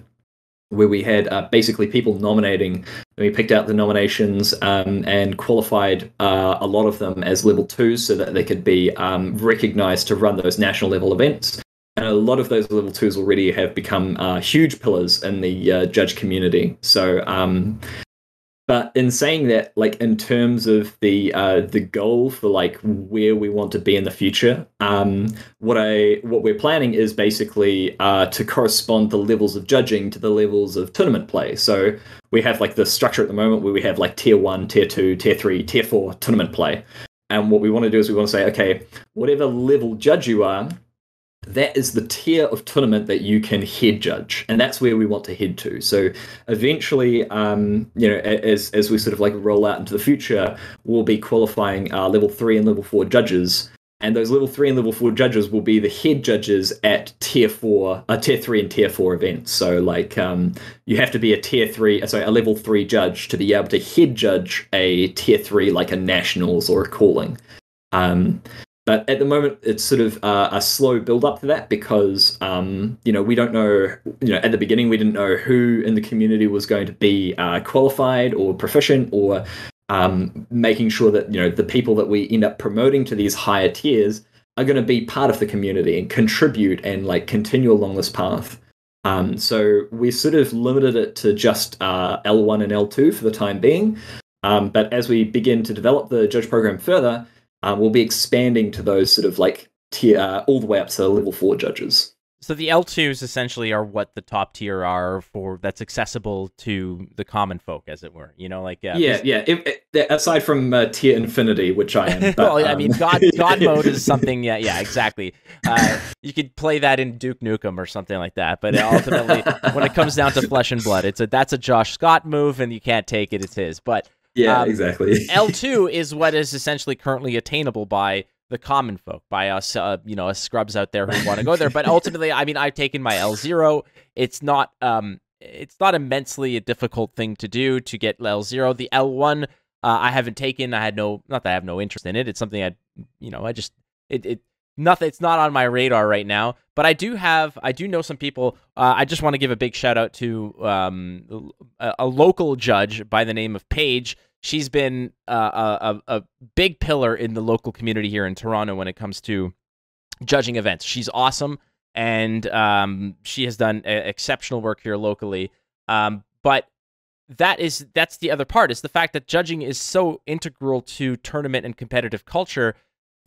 where we had basically people nominating. And we picked out the nominations and qualified a lot of them as level 2s so that they could be recognized to run those national level events. And a lot of those level 2s already have become huge pillars in the judge community. So, but in saying that, like in terms of the goal for like where we want to be in the future, what we're planning is basically to correspond the levels of judging to the levels of tournament play. So we have like the structure at the moment where we have like tier 1, tier 2, tier 3, tier 4 tournament play. And what we want to do is we want to say, okay, whatever level judge you are, that is the tier of tournament that you can head judge, and that's where we want to head to. So eventually, as we sort of like roll out into the future, we'll be qualifying level 3 and level 4 judges, and those level 3 and level 4 judges will be the head judges at tier 3 and tier 4 events. So like you have to be a level 3 judge to be able to head judge a tier 3, like a nationals or a calling. But at the moment, it's sort of a slow build up to that because, we don't know, at the beginning, we didn't know who in the community was going to be qualified or proficient or making sure that, the people that we end up promoting to these higher tiers are going to be part of the community and contribute and like continue along this path. So we sort of limited it to just L1 and L2 for the time being. But as we begin to develop the judge program further, we'll be expanding to those sort of like tier all the way up to level 4 judges. So the L2s essentially are what the top tier are for that's accessible to the common folk, as it were. Aside from tier infinity, which I am. But, well, I mean, God mode is something. Yeah, exactly. You could play that in Duke Nukem or something like that. But ultimately, when it comes down to flesh and blood, that's a Josh Scott move, and you can't take it. It's his. But yeah, exactly. L2 is what is essentially currently attainable by the common folk, by us, us scrubs out there who want to go there. But ultimately, I mean, I've taken my L0. It's not immensely a difficult thing to do to get L0. The L1, I haven't taken. Not that I have no interest in it. It's something nothing. It's not on my radar right now. But I do know some people. I just want to give a big shout out to a local judge by the name of Paige. She's been a big pillar in the local community here in Toronto when it comes to judging events. She's awesome, and she has done exceptional work here locally. But that's the other part, is the fact that judging is so integral to tournament and competitive culture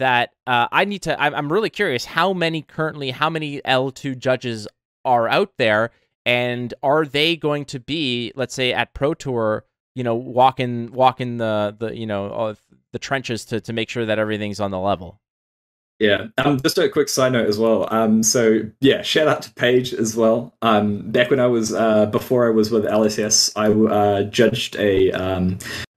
that I'm really curious how many L2 judges are out there, and are they going to be, let's say, at Pro Tour, walking the trenches to make sure that everything's on the level. Yeah. Just a quick side note as well. So yeah, shout out to Paige as well. Back when I was before I was with LSS, I judged a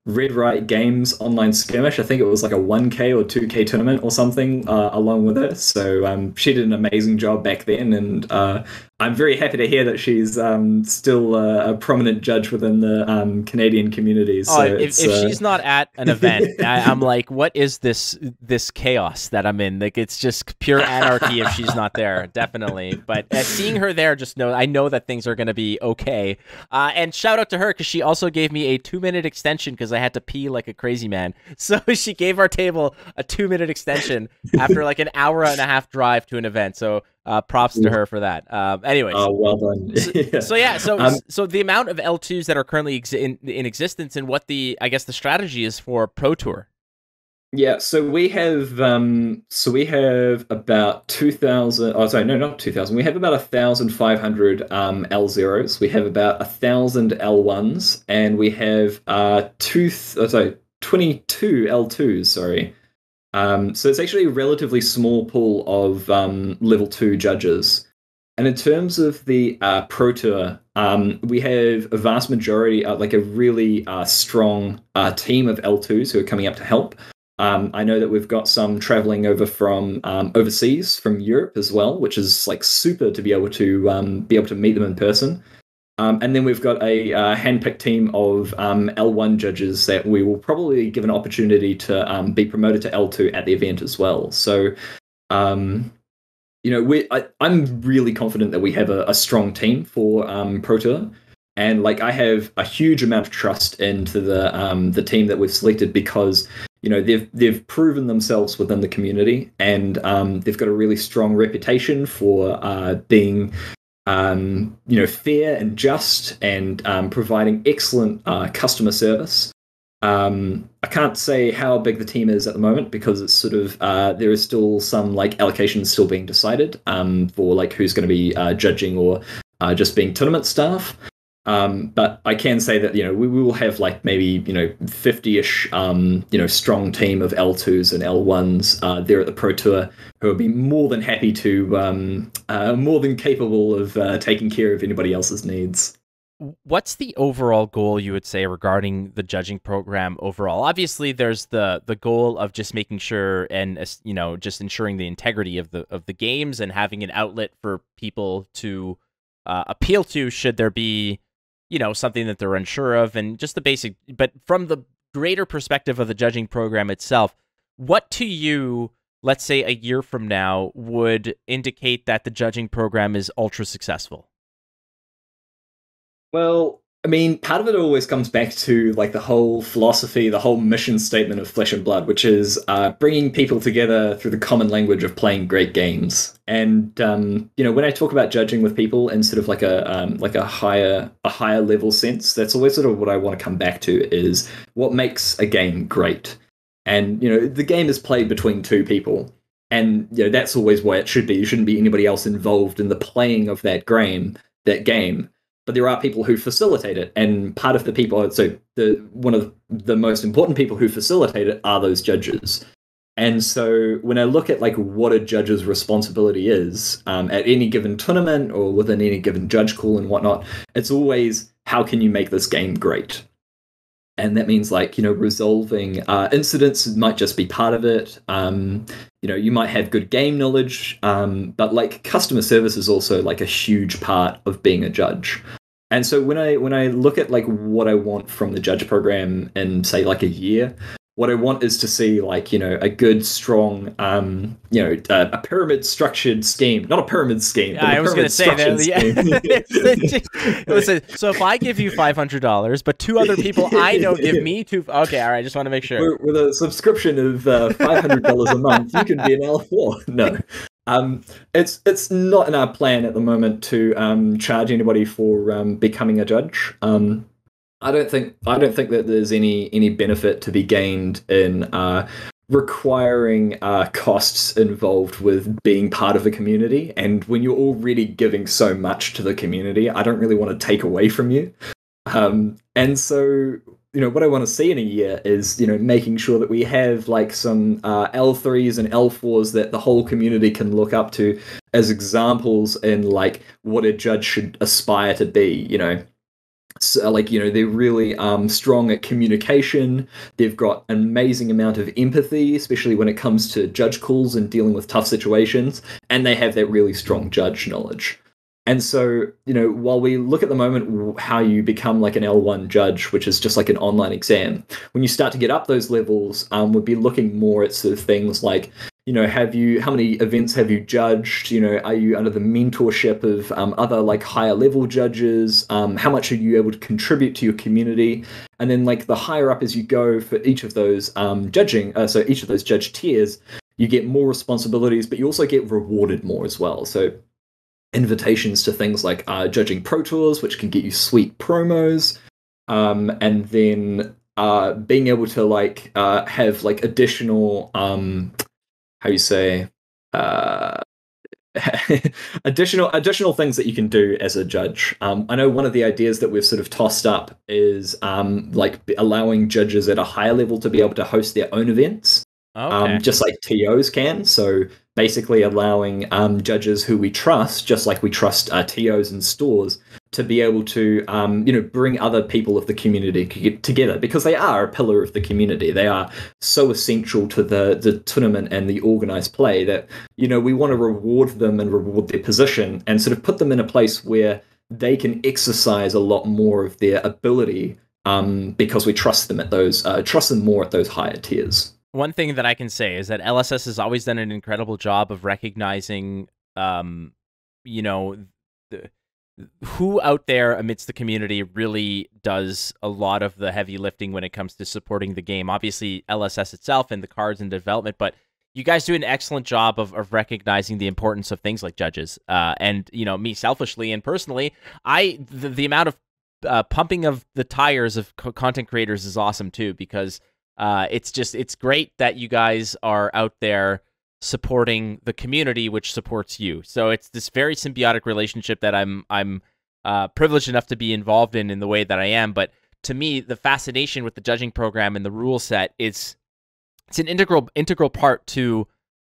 Red Right Games online skirmish. I think it was like a 1K or 2K tournament or something along with it. So she did an amazing job back then, and I'm very happy to hear that she's still a prominent judge within the Canadian community. So if she's not at an event, I'm like, what is this chaos that I'm in? Like, it's just pure anarchy if she's not there, definitely. But seeing her there, I know that things are going to be okay. And shout out to her, because she also gave me a 2-minute extension because I had to pee like a crazy man. So she gave our table a 2-minute extension after like an hour and a half drive to an event. So props to her for that. Anyways. Oh, well done. So the amount of L2s that are currently in existence, and what the strategy is for Pro Tour. Yeah, so we have about 2,000. Oh, sorry, no, not 2,000. We have about 1,500 L0s. We have about 1,000 L1s, and we have 22 L2s. Sorry. So it's actually a relatively small pool of level 2 judges. And in terms of the Pro Tour, we have a vast majority, like a really strong team of L2s who are coming up to help. I know that we've got some traveling over from overseas, from Europe as well, which is like super to be able to meet them in person. And then we've got a handpicked team of L1 judges that we will probably give an opportunity to be promoted to L2 at the event as well. So, I'm really confident that we have a strong team for Pro Tour. And like I have a huge amount of trust into the team that we've selected because they've proven themselves within the community, and they've got a really strong reputation for being fair and just, and providing excellent customer service. I can't say how big the team is at the moment because it's sort of there is still some like allocations still being decided for like who's going to be judging or just being tournament staff. But I can say that we will have like maybe 50-ish strong team of L2s and L1s there at the Pro Tour who will be more than happy to more than capable of taking care of anybody else's needs. What's the overall goal, you would say, regarding the judging program overall? Obviously, there's the goal of just making sure and just ensuring the integrity of the games and having an outlet for people to appeal to should there be something that they're unsure of, and just the basic. But from the greater perspective of the judging program itself, what to you, let's say a year from now, would indicate that the judging program is ultra successful? Well, I mean, part of it always comes back to like the whole philosophy, the whole mission statement of Flesh and Blood, which is bringing people together through the common language of playing great games. And when I talk about judging with people in sort of like a higher level sense, that's always sort of what I want to come back to is what makes a game great. And the game is played between two people, and that's always why it should be. You shouldn't be anybody else involved in the playing of that game. But there are people who facilitate it, and part of the people, so one of the most important people who facilitate it are those judges. And so when I look at like what a judge's responsibility is at any given tournament or within any given judge call and whatnot, it's always how can you make this game great? And that means like resolving incidents might just be part of it. You might have good game knowledge, but like customer service is also like a huge part of being a judge. And so when I look at like what I want from the judge program in say like a year, what I want is to see like a good strong a pyramid structured scheme, not a pyramid scheme. Yeah, I was going to say that. Listen, so if I give you $500, but two other people I know give me okay, all right, just want to make sure. With a subscription of $500 a month, you can be an L4. No. It's not in our plan at the moment to charge anybody for becoming a judge. I don't think that there's any benefit to be gained in requiring costs involved with being part of a community. And when you're already giving so much to the community, I don't really want to take away from you. And so what I want to see in a year is making sure that we have like some L3s and L4s that the whole community can look up to as examples in like what a judge should aspire to be. So, like, they're really strong at communication. They've got an amazing amount of empathy, especially when it comes to judge calls and dealing with tough situations. And they have that really strong judge knowledge. And so, while we look at the moment how you become like an L1 judge, which is just like an online exam, when you start to get up those levels, we'll be looking more at sort of things like, how many events have you judged? Are you under the mentorship of other like higher level judges? How much are you able to contribute to your community? And then like the higher up as you go for each of those so each of those judge tiers, you get more responsibilities, but you also get rewarded more as well. So invitations to things like judging Pro Tours, which can get you sweet promos, and then being able to like have like additional additional things that you can do as a judge. I know one of the ideas that we've sort of tossed up is like allowing judges at a higher level to be able to host their own events. Okay. just like TOs can. So basically allowing judges who we trust, just like we trust TOs in stores, to be able to bring other people of the community together, because they are a pillar of the community. They are so essential to the tournament and the organized play that we want to reward them and reward their position and sort of put them in a place where they can exercise a lot more of their ability, because we trust them more at those higher tiers. One thing that I can say is that LSS has always done an incredible job of recognizing, who out there amidst the community really does a lot of the heavy lifting when it comes to supporting the game. Obviously, LSS itself and the cards and development, but you guys do an excellent job of recognizing the importance of things like judges. And, me selfishly and personally, the amount of pumping of the tires of content creators is awesome too, because it's great that you guys are out there supporting the community, which supports you. So it's this very symbiotic relationship that I'm privileged enough to be involved in the way that I am. But to me, the fascination with the judging program and the rule set it's an integral part to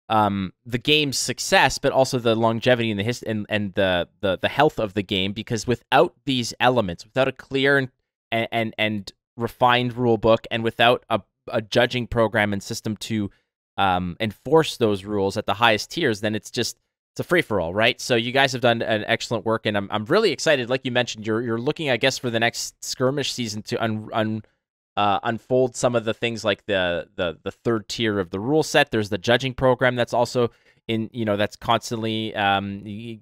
the game's success, but also the longevity and the health of the game. Because without these elements, without a clear and refined rule book, and without a judging program and system to enforce those rules at the highest tiers, then it's a free-for-all, right? So you guys have done an excellent work, and I'm really excited. Like you mentioned, you're looking, I guess, for the next skirmish season to unfold some of the things like the third tier of the rule set. There's the judging program that's also that's constantly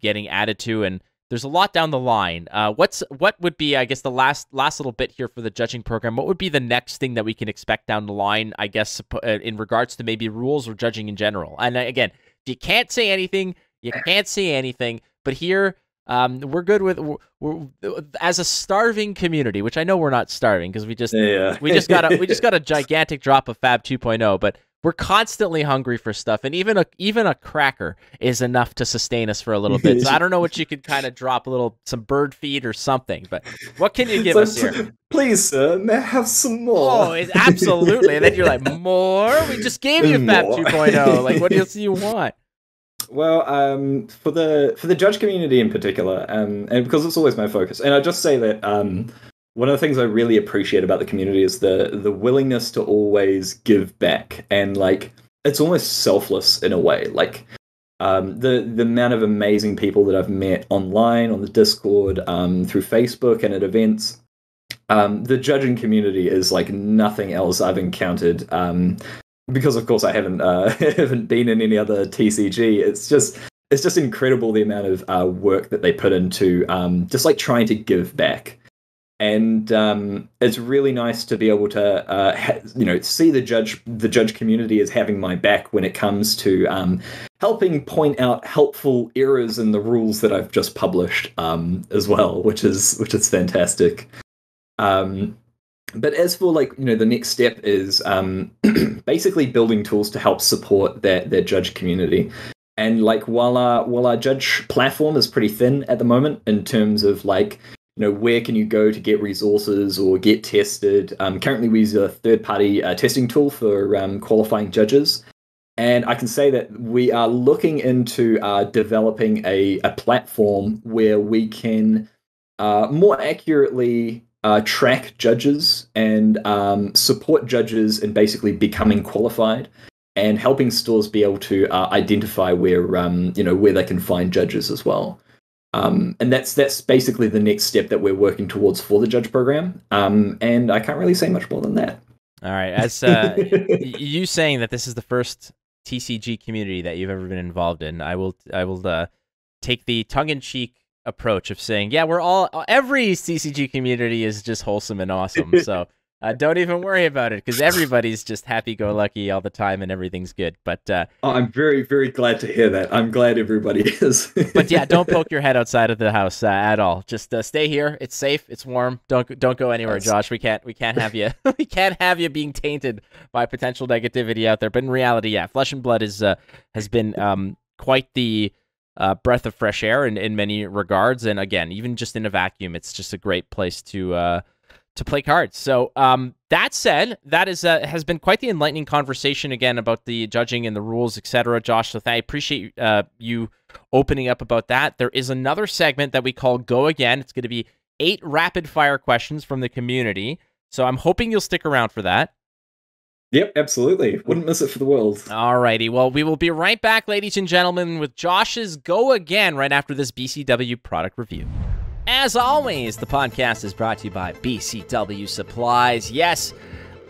getting added to, and there's a lot down the line. What would be, I guess, the last little bit here for the judging program? What would be the next thing that we can expect down the line, I guess, in regards to maybe rules or judging in general? And again, you can't say anything. You can't say anything. But here, we're good with as a starving community, which I know we're not starving because we just got a gigantic drop of FAB 2.0, but we're constantly hungry for stuff, and even a cracker is enough to sustain us for a little bit. So I don't know what you could kind of drop some bird feed or something, but what can you give us here? Please, sir, may I have some more? Oh, absolutely. And then you're like, more? We just gave you FAB 2.0. Like, what else do you want? Well, for the judge community in particular, and because it's always my focus, and I just say that one of the things I really appreciate about the community is the willingness to always give back, and like it's almost selfless in a way. Like the amount of amazing people that I've met online, on the Discord, through Facebook, and at events. The judging community is like nothing else I've encountered. Because of course I haven't been in any other TCG. It's just incredible the amount of work that they put into just like trying to give back. And it's really nice to be able to, see the judge community as having my back when it comes to helping point out helpful errors in the rules that I've just published as well, which is fantastic. But as for the next step is basically building tools to help support their judge community. And while our judge platform is pretty thin at the moment in terms of where can you go to get resources or get tested? Currently, we use a third-party testing tool for qualifying judges. And I can say that we are looking into developing a platform where we can more accurately track judges and support judges in basically becoming qualified and helping stores be able to identify where they can find judges as well. And that's basically the next step that we're working towards for the judge program. And I can't really say much more than that. All right. As you saying that this is the first TCG community that you've ever been involved in, I will take the tongue-in-cheek approach of saying, yeah, every CCG community is just wholesome and awesome. So don't even worry about it, because everybody's just happy-go-lucky all the time and everything's good. But I'm very, very glad to hear that. I'm glad everybody is. But yeah, don't poke your head outside of the house at all. Just stay here. It's safe. It's warm. Don't go anywhere, Josh. We can't have you. We can't have you being tainted by potential negativity out there. But in reality, yeah, Flesh and Blood has been quite the breath of fresh air in many regards. And again, even just in a vacuum, it's just a great place to to play cards. So that said, that is has been quite the enlightening conversation again about the judging and the rules, etc. Josh, so I appreciate you opening up about that. There is another segment that we call Go Again. It's going to be 8 rapid fire questions from the community. So I'm hoping you'll stick around for that. Yep, absolutely. Wouldn't miss it for the world. All righty. Well, we will be right back, ladies and gentlemen, with Josh's Go Again right after this BCW product review. As always, the podcast is brought to you by BCW Supplies. Yes,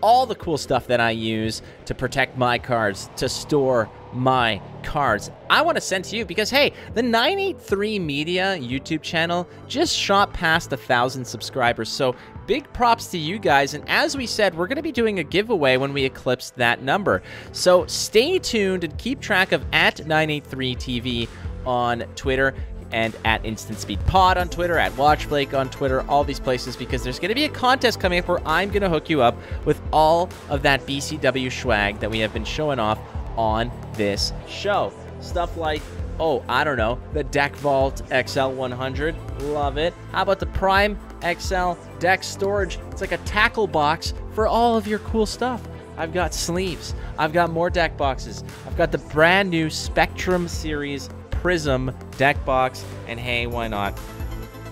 all the cool stuff that I use to protect my cards, to store my cards, I want to send to you because, hey, the 983 Media YouTube channel just shot past 1,000 subscribers. So big props to you guys. And as we said, we're going to be doing a giveaway when we eclipse that number. So stay tuned and keep track of @983TV on Twitter, and @InstantSpeedPod on Twitter, @WatchBlake on Twitter, all these places, because there's going to be a contest coming up where I'm going to hook you up with all of that BCW swag that we have been showing off on this show. Stuff like, oh, I don't know, the Deck Vault XL100, love it. How about the Prime XL deck storage? It's like a tackle box for all of your cool stuff. I've got sleeves, I've got more deck boxes, I've got the brand new Spectrum Series Prism deck box, and hey, why not?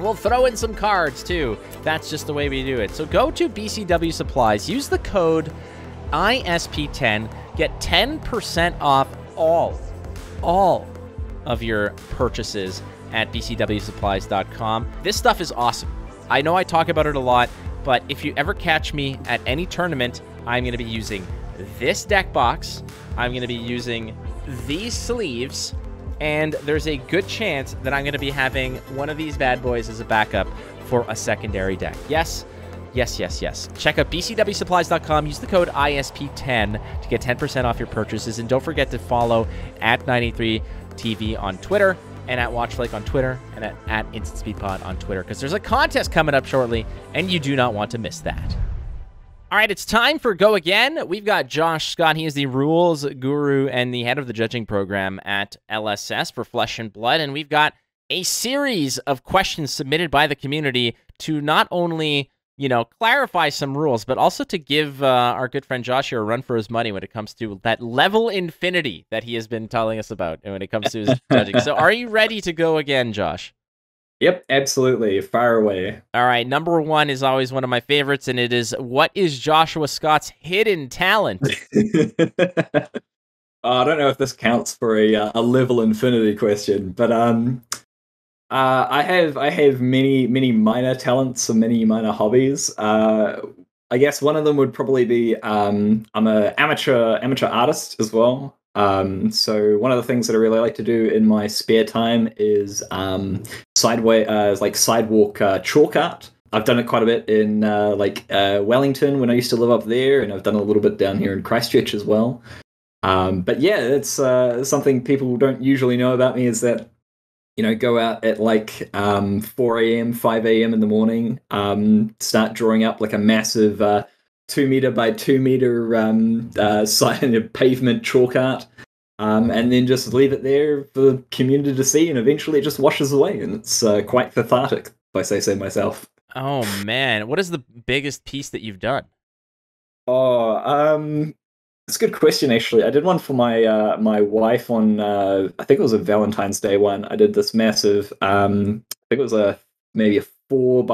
We'll throw in some cards too. That's just the way we do it. So go to BCW Supplies, use the code ISP10, get 10% off all of your purchases at bcwsupplies.com. This stuff is awesome. I know I talk about it a lot, but if you ever catch me at any tournament, I'm going to be using this deck box, I'm going to be using these sleeves, and there's a good chance that I'm going to be having one of these bad boys as a backup for a secondary deck. Yes, yes, yes, yes. Check out bcwsupplies.com. Use the code ISP10 to get 10% off your purchases. And don't forget to follow @983TV on Twitter, and @WatchBlake on Twitter, and at InstantSpeedPod on Twitter, because there's a contest coming up shortly, and you do not want to miss that. All right, it's time for Go Again. We've got Josh Scott. He is the rules guru and the head of the judging program at LSS for Flesh and Blood. And we've got a series of questions submitted by the community to not only, you know, clarify some rules, but also to give our good friend Josh here a run for his money when it comes to that level infinity that he has been telling us about and when it comes to his judging. So are you ready to go again, Josh? Yep, absolutely. Fire away. All right, number 1 is always one of my favorites, and it is, what is Joshua Scott's hidden talent? I don't know if this counts for a level infinity question, but I have many minor talents and many minor hobbies. I guess one of them would probably be I'm an amateur artist as well. So one of the things that I really like to do in my spare time is sidewalk chalk art. I've done it quite a bit in Wellington when I used to live up there, and I've done a little bit down here in Christchurch as well. But yeah, it's something people don't usually know about me, is that, you know, go out at 4 a.m., 5 a.m. in the morning, start drawing up like a massive 2 meter by 2 meter pavement chalk art, and then just leave it there for the community to see, and eventually it just washes away, and it's quite cathartic, if I say so myself. Oh man, what is the biggest piece that you've done? Oh, it's a good question, actually. I did one for my my wife on I think it was a Valentine's Day one. I did this massive I think it was maybe a 4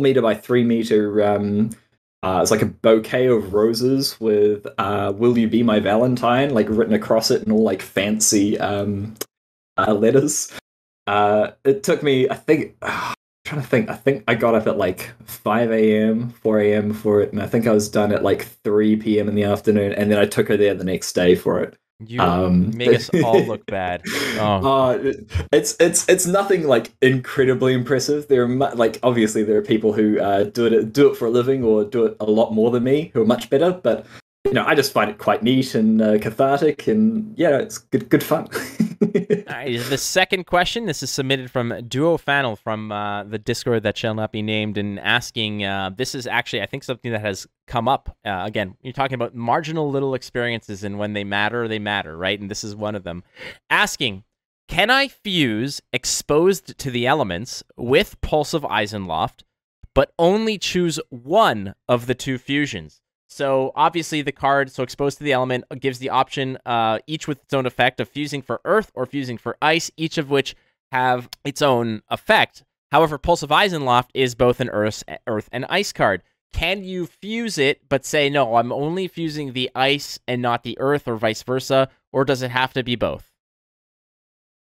meter by 3 meter it's like a bouquet of roses with "Will you be my Valentine" like written across it in all like fancy letters. It took me, I think I got up at 5 a.m., 4 a.m. for it, and I think I was done at 3 p.m. in the afternoon, and then I took her there the next day for it. You make us all look bad. Oh. It's nothing incredibly impressive. There are obviously there are people who do it for a living or do it a lot more than me who are much better, but you know, I just find it quite neat and cathartic, and yeah, it's good fun. All right, the second question, this is submitted from Duo Fannel from the Discord that shall not be named, and asking, this is actually, I think, something that has come up. Again, you're talking about marginal little experiences, and when they matter, right? And this is one of them. Asking, can I fuse Exposed to the Elements with Pulse of Eisenloft, but only choose one of the two fusions. So obviously the card, so exposed to the element, gives the option, each with its own effect, of fusing for earth or fusing for ice, each of which have its own effect. However, Pulse of Eisenloft is both an earth and ice card. Can you fuse it, but say, no, I'm only fusing the ice and not the earth, or vice versa, or does it have to be both?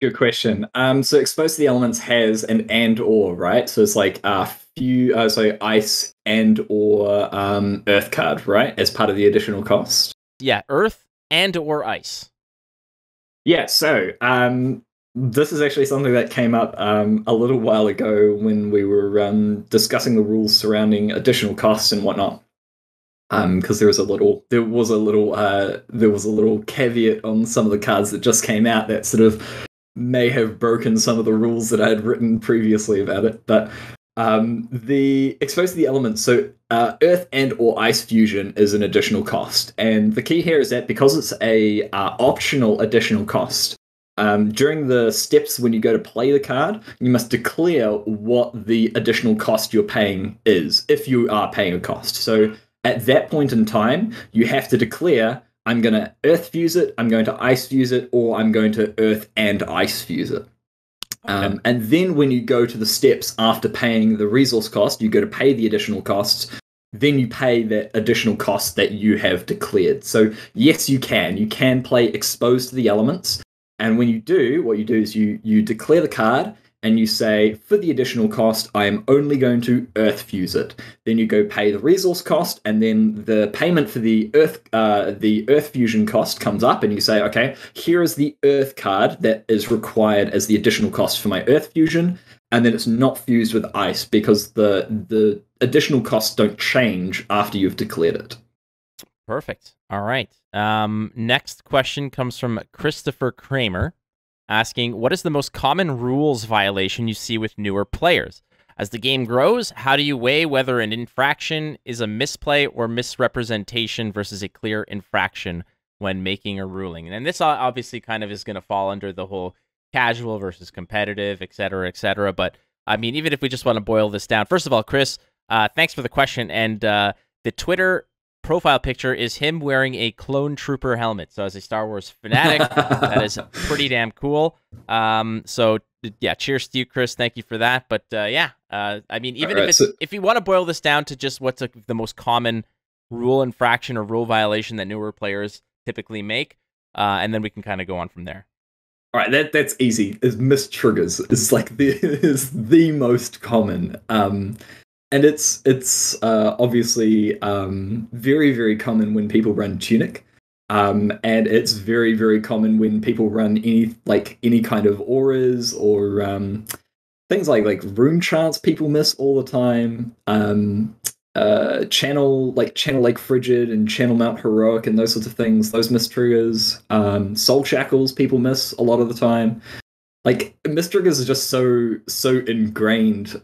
Good question. So Exposed to the Elements has an and/or, right? So it's like so ice and/or earth card, right? As part of the additional cost. Yeah, earth and/or ice. Yeah, so this is actually something that came up a little while ago when we were discussing the rules surrounding additional costs and whatnot. Because there was a little caveat on some of the cards that just came out that sort of may have broken some of the rules that I had written previously about it. But the Exposed to the Elements, so earth and or ice fusion is an additional cost, and the key here is that because it's a optional additional cost, during the steps when you go to play the card, you must declare what the additional cost you're paying is, if you are paying a cost. So at that point in time, you have to declare, I'm going to earth fuse it, I'm going to ice fuse it, or I'm going to earth and ice fuse it. Okay. And then when you go to the steps after paying the resource cost, you go to pay the additional costs, then you pay that additional cost that you have declared. So yes, you can play Exposed to the Elements. And when you do, what you do is you declare the card, and you say, for the additional cost, I am only going to earth fuse it. Then you go pay the resource cost, and then the payment for the earth fusion cost comes up, and you say, okay, here is the earth card that is required as the additional cost for my earth fusion, and then it's not fused with ice because the additional costs don't change after you've declared it. Perfect. All right. Next question comes from Christopher Kramer, asking, what is the most common rules violation you see with newer players? As the game grows, how do you weigh whether an infraction is a misplay or misrepresentation versus a clear infraction when making a ruling? And this obviously kind of is going to fall under the whole casual versus competitive, et cetera, et cetera. But I mean, even if we just want to boil this down, first of all, Chris, thanks for the question. And the Twitter profile picture is him wearing a clone trooper helmet. So as a Star Wars fanatic, that is pretty damn cool. So yeah, cheers to you, Chris. Thank you for that. But I mean, even if you want to boil this down to just what's the most common rule infraction or rule violation that newer players typically make, and then we can kind of go on from there. All right, that's easy. Is missed triggers is like is the most common. And it's obviously very, very common when people run Tunic, and it's very, very common when people run any kind of auras or things like rune chants. People miss all the time. Channel Lake Frigid and Channel Mount Heroic and those sorts of things. Those miss triggers. Soul Shackles people miss a lot of the time. Like miss triggers are just so ingrained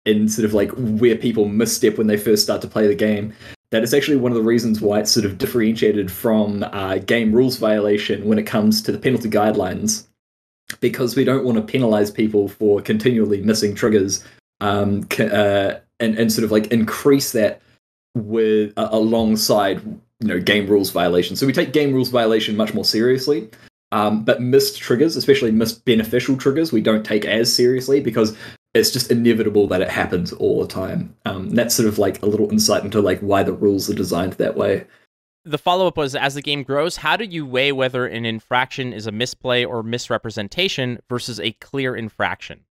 in sort of like where people misstep when they first start to play the game, that it's actually one of the reasons why it's sort of differentiated from game rules violation when it comes to the penalty guidelines, because we don't want to penalize people for continually missing triggers and sort of like increase that with alongside game rules violation. So we take game rules violation much more seriously, but missed triggers, especially missed beneficial triggers, we don't take as seriously because it's just inevitable that it happens all the time. That's sort of like a little insight into like why the rules are designed that way. The follow-up was, as the game grows, how do you weigh whether an infraction is a misplay or misrepresentation versus a clear infraction?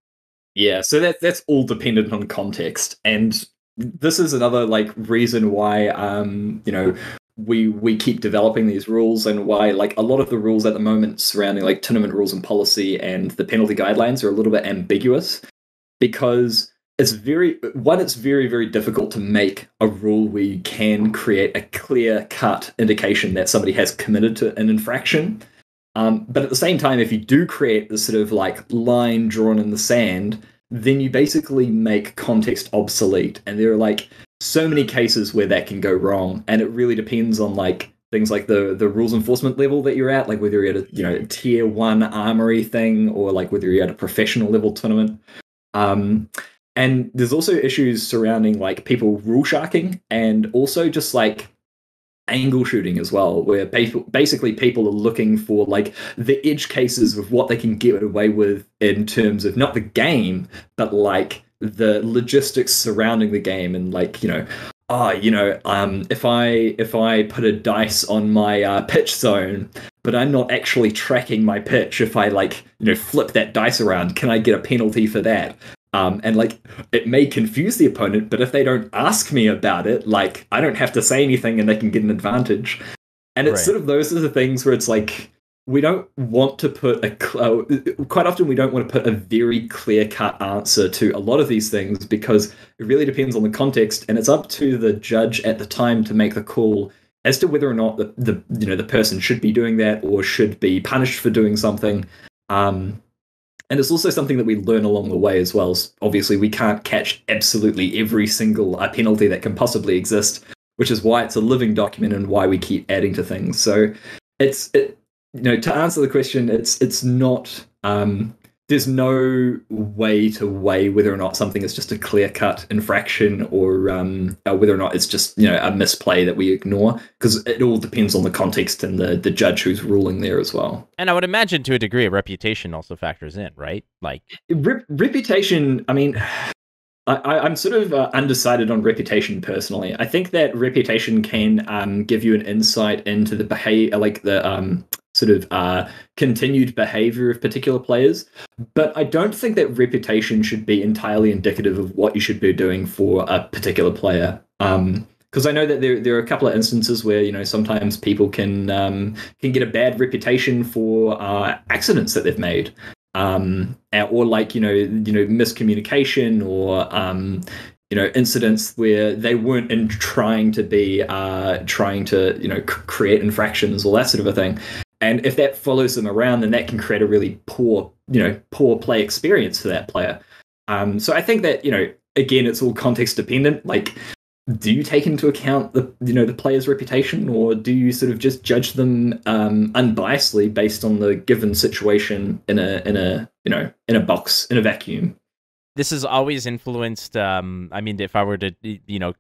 Yeah, so that's all dependent on context. And this is another like reason why we keep developing these rules, and why like a lot of the rules at the moment surrounding like tournament rules and policy and the penalty guidelines are a little bit ambiguous. Because it's very, very difficult to make a rule where you can create a clear-cut indication that somebody has committed to an infraction. But at the same time, if you do create this sort of like line drawn in the sand, then you basically make context obsolete. And there are like so many cases where that can go wrong. And it really depends on like things like the rules enforcement level that you're at, like whether you're at a tier 1 armory thing or like whether you're at a professional level tournament. And And there's also issues surrounding like people rule sharking and also just like angle shooting as well, where basically people are looking for like the edge cases of what they can get away with in terms of not the game, but like the logistics surrounding the game. And like, if I put a dice on my pitch zone, but I'm not actually tracking my pitch, if I like, flip that dice around, can I get a penalty for that? And like, it may confuse the opponent, but if they don't ask me about it, like, I don't have to say anything and they can get an advantage. And it's sort of those are the things where it's like, we don't want to put quite often we don't want to put a very clear-cut answer to a lot of these things, because it really depends on the context, and it's up to the judge at the time to make the call as to whether or not the person should be doing that or should be punished for doing something. And it's also something that we learn along the way as well. Obviously, we can't catch absolutely every single penalty that can possibly exist, which is why it's a living document and why we keep adding to things. So to answer the question, it's not. There's no way to weigh whether or not something is just a clear-cut infraction or whether or not it's just a misplay that we ignore, because it all depends on the context and the judge who's ruling there as well. And I would imagine to a degree, reputation also factors in, right? Like reputation. I mean, I'm sort of undecided on reputation personally. I think that reputation can give you an insight into the behavior, like the continued behavior of particular players. But I don't think that reputation should be entirely indicative of what you should be doing for a particular player. Because I know that there are a couple of instances where sometimes people can get a bad reputation for accidents that they've made. Or like miscommunication, or incidents where they weren't trying to create infractions, all that sort of a thing. And if that follows them around, then that can create a really poor play experience for that player. So I think that again, it's all context dependent. Like, do you take into account the player's reputation, or do you sort of just judge them unbiasedly based on the given situation in a box, in a vacuum? This is always influenced. I mean, if I were to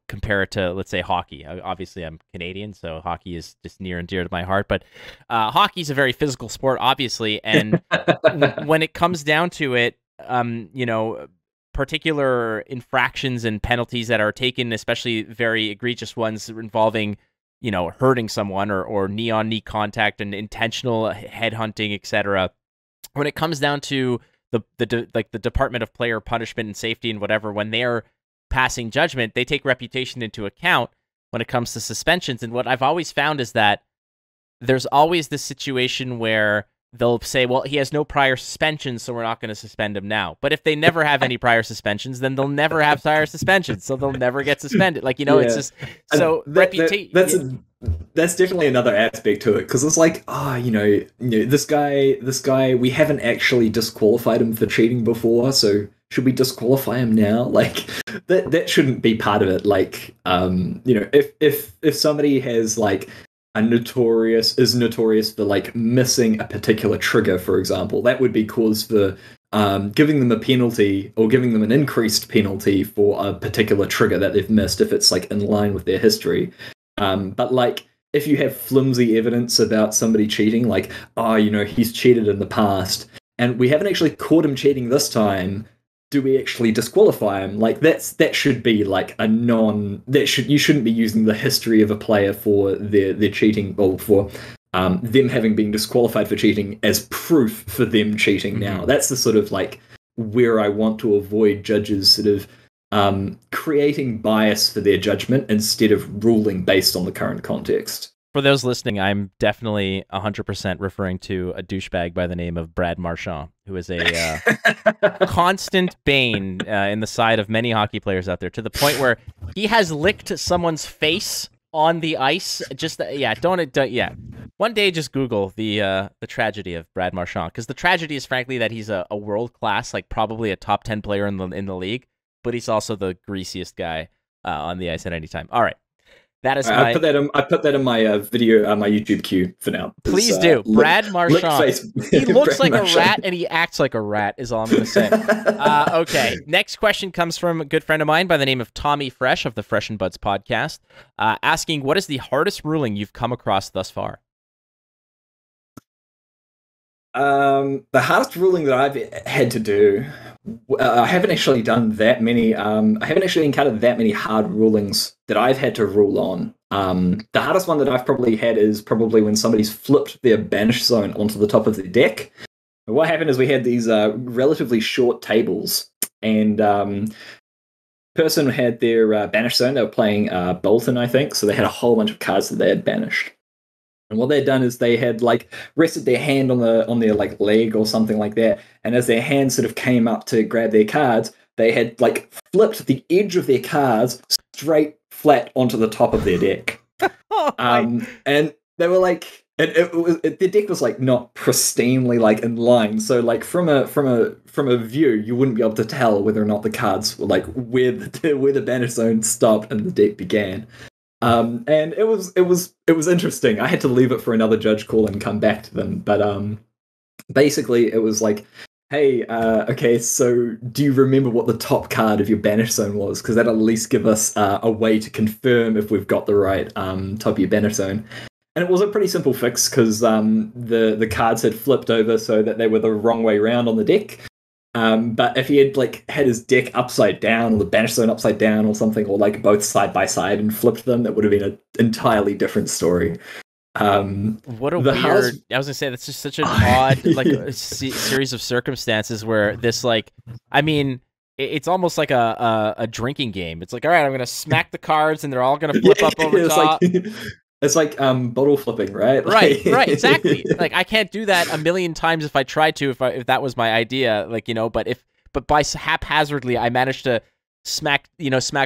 compare it to, let's say, hockey. Obviously, I'm Canadian, so hockey is just near and dear to my heart. But hockey is a very physical sport, obviously, and when it comes down to it, particular infractions and penalties that are taken, especially very egregious ones involving, hurting someone or knee-on-knee contact and intentional headhunting, etc. When it comes down to the Department of Player Punishment and Safety and whatever, when they're passing judgment, they take reputation into account when it comes to suspensions. And what I've always found is that there's always this situation where they'll say, well, he has no prior suspensions, so we're not going to suspend him now. But if they never have any prior suspensions, then they'll never have prior suspensions, so they'll never get suspended. Like, it's just so reputation. That's definitely another aspect to it, because it's like, this guy, we haven't actually disqualified him for cheating before, so should we disqualify him now? Like, that shouldn't be part of it. Like, if somebody has like is notorious for like missing a particular trigger, for example, that would be cause for giving them a penalty or giving them an increased penalty for a particular trigger that they've missed if it's like in line with their history. But like, if you have flimsy evidence about somebody cheating, like, he's cheated in the past and we haven't actually caught him cheating this time, do we actually disqualify him? Like, that should be like you shouldn't be using the history of a player for their cheating, or for them having been disqualified for cheating as proof for them cheating now. That's the sort of like where I want to avoid judges sort of creating bias for their judgment instead of ruling based on the current context. For those listening, I'm definitely 100% referring to a douchebag by the name of Brad Marchand, who is a constant bane in the side of many hockey players out there, to the point where he has licked someone's face on the ice. Just One day, just Google the tragedy of Brad Marchand, because the tragedy is frankly that he's a world class, like probably a top 10 player in the league, but he's also the greasiest guy on the ice at any time. All right. That is I put that in. I put that in my video, my YouTube queue for now. Please do. Brad Marchand. He looks like a rat and he acts like a rat. Is all I'm going to say. Okay. Next question comes from a good friend of mine by the name of Tommy Fresh of the Fresh and Buds podcast, asking, "What is the hardest ruling you've come across thus far?" The hardest ruling that I've had to do, I haven't actually done that many. I haven't actually encountered that many hard rulings that I've had to rule on. The hardest one that I've probably had is probably when somebody's flipped their banish zone onto the top of the deck. And what happened is we had these relatively short tables, and person had their banish zone. They were playing Bolton, I think, so they had a whole bunch of cards that they had banished. And what they'd done is they had like rested their hand on their like leg or something like that, and as their hand sort of came up to grab their cards, they had like flipped the edge of their cards straight flat onto the top of their deck. And they were like, the deck was like not pristinely like in line, so like from a view you wouldn't be able to tell whether or not the cards were like where the banish zone stopped and the deck began. And it was interesting. I had to leave it for another judge call and come back to them. But basically, it was like, hey, okay, so do you remember what the top card of your banish zone was? Because that'll at least give us a way to confirm if we've got the right top of your banish zone. And it was a pretty simple fix because the cards had flipped over so that they were the wrong way around on the deck. But if he had like had his deck upside down or the banish zone upside down or something, or like both side by side and flipped them, that would have been an entirely different story. What a weird! I was gonna say that's just such an odd like series of circumstances where this like, I mean, it's almost like a drinking game. It's like, all right, I'm gonna smack the cards and they're all gonna flip up over top. It's like bottle flipping, right? Right, exactly. Like I can't do that a million times if I tried to, if that was my idea, like, you know, but by haphazardly I managed to smack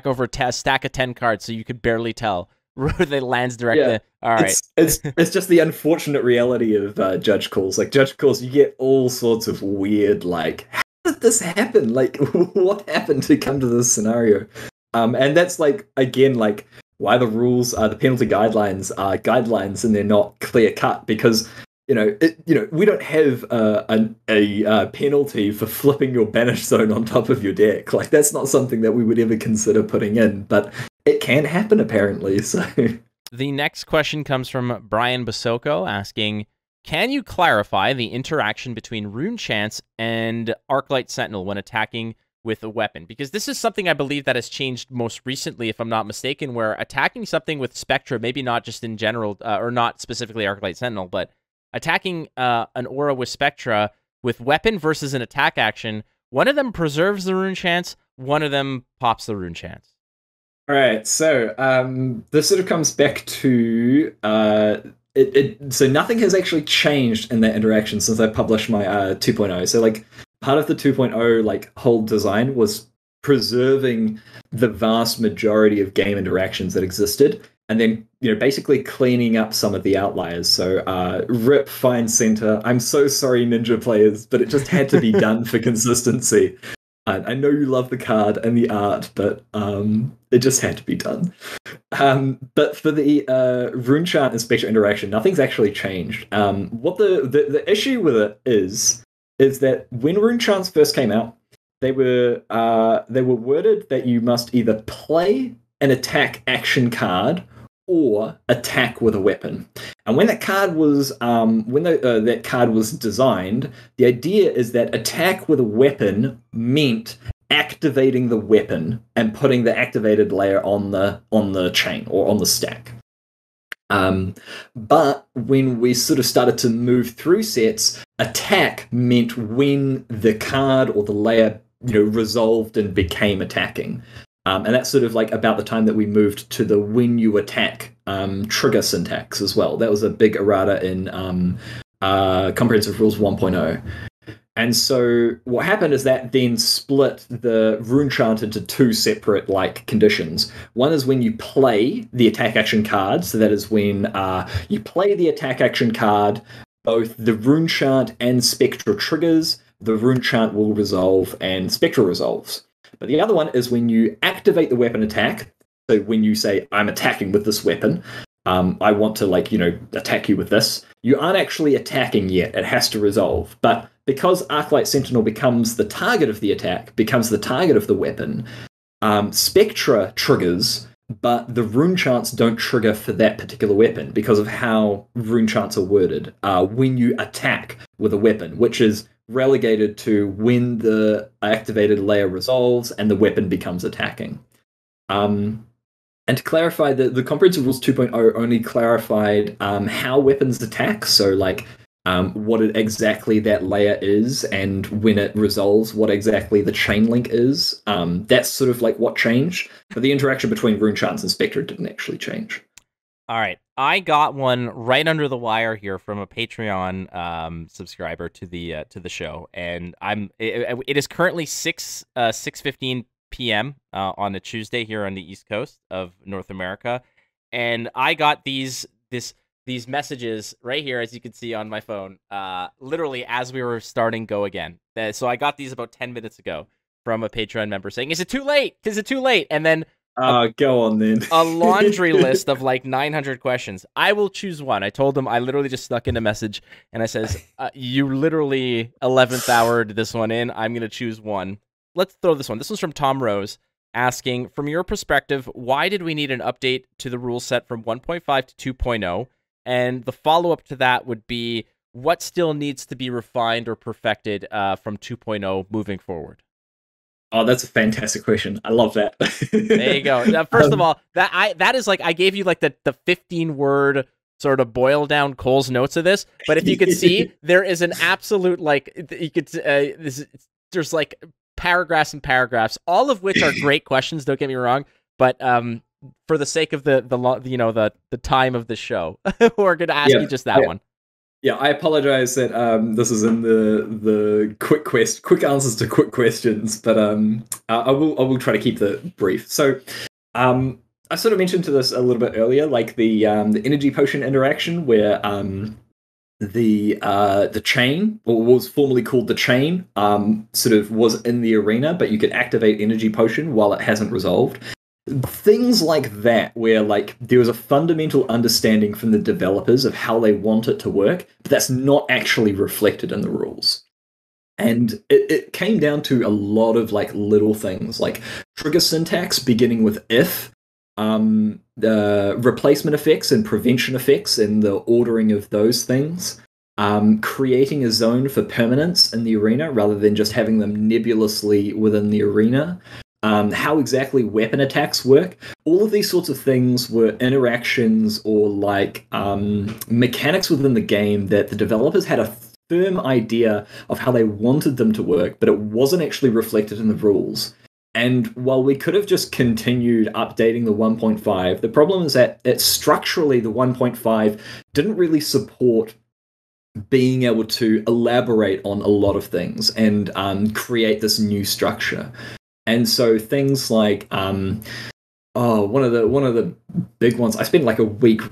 over a stack of 10 cards so you could barely tell where they lands directly. Yeah. All right. It's just the unfortunate reality of judge calls. Like judge calls, you get all sorts of weird, like, how did this happen? Like, what happened to come to this scenario? And that's like, again, like, why the rules, the penalty guidelines are guidelines and they're not clear cut, because we don't have a penalty for flipping your banish zone on top of your deck. Like that's not something that we would ever consider putting in, but it can happen apparently. So the next question comes from Brian Basoko asking, can you clarify the interaction between Rune Chance and Arclight Sentinel when attacking with a weapon? Because this is something I believe that has changed most recently, if I'm not mistaken, where attacking something with Spectra, maybe not just in general, or not specifically Arclight Sentinel, but attacking an aura with Spectra with weapon versus an attack action, one of them preserves the Rune Chance, one of them pops the Rune Chance. All right, so this sort of comes back to so nothing has actually changed in that interaction since I published my 2.0. So like part of the 2.0 like whole design was preserving the vast majority of game interactions that existed, and then basically cleaning up some of the outliers. So rip Fine Center. I'm so sorry, Ninja players, but it just had to be done for consistency. I know you love the card and the art, but it just had to be done. But for the Rune Chant and Spectra interaction, nothing's actually changed. What the issue with it is that when Rune Chants first came out, they were worded that you must either play an attack action card or attack with a weapon. And when that card was that card was designed, the idea is that attack with a weapon meant activating the weapon and putting the activated layer on the chain or on the stack. But when we sort of started to move through sets, attack meant when the card or the layer resolved and became attacking. And that's sort of like about the time that we moved to the when you attack trigger syntax as well. That was a big errata in Comprehensive Rules 1.0. And so what happened is that then split the Rune Chant into two separate like conditions. One is when you play the attack action card. So that is when you play the attack action card, both the Rune Chant and Spectra triggers, the Rune Chant will resolve and Spectra resolves. But the other one is when you activate the weapon attack, So when you say, I'm attacking with this weapon, I want to, like, attack you with this, you aren't actually attacking yet. It has to resolve. But because Arclight Sentinel becomes the target of the attack, becomes the target of the weapon, Spectra triggers, but the rune chants don't trigger for that particular weapon because of how rune chants are worded when you attack with a weapon, which is relegated to when the activated layer resolves and the weapon becomes attacking. And to clarify, the Comprehensive Rules 2.0 only clarified how weapons attack, so like what exactly that layer is, and when it resolves, what exactly the chain link is. That's sort of like what changed, but the interaction between rune chants and Spectre didn't actually change. All right, I got one right under the wire here from a Patreon subscriber to the show, and it is currently 6:15 p.m. On a Tuesday here on the East Coast of North America, and I got these messages right here, as you can see on my phone, literally as we were starting Go Again. So I got these about 10 minutes ago from a Patreon member saying, "Is it too late? Is it too late?" And then go on then. a laundry list of like 900 questions. I will choose one. I told him, I literally just stuck in a message and I says, you literally 11th houred this one in. I'm going to choose one. Let's throw this one. This one's from Tom Rose asking, from your perspective, why did we need an update to the rule set from 1.5 to 2.0? And the follow-up to that would be, what still needs to be refined or perfected from 2.0 moving forward? Oh, that's a fantastic question. I love that. There you go. Now, first of all, that is like, I gave you like the 15-word sort of boil down Cole's notes of this, but if you could see, there is an absolute, like, you could there's like paragraphs and paragraphs, all of which are great questions, don't get me wrong, but for the sake of the time of the show, we're going to ask you just that one. Yeah, I apologize that this is in the quick answers to quick questions, but I will try to keep it brief. So I sort of mentioned to this a little bit earlier, like the energy potion interaction, where the chain, or what was formerly called the chain, sort of was in the arena, but you could activate energy potion while it hasn't resolved. Things like that, where like there was a fundamental understanding from the developers of how they want it to work, but that's not actually reflected in the rules. And it came down to a lot of like little things, like trigger syntax beginning with if, the replacement effects and prevention effects and the ordering of those things, creating a zone for permanence in the arena rather than just having them nebulously within the arena. How exactly weapon attacks work. All of these sorts of things were interactions or like mechanics within the game that the developers had a firm idea of how they wanted them to work, but it wasn't actually reflected in the rules. And while we could have just continued updating the 1.5, the problem is that structurally the 1.5 didn't really support being able to elaborate on a lot of things and create this new structure. And so things like one of the big ones, I spent like a week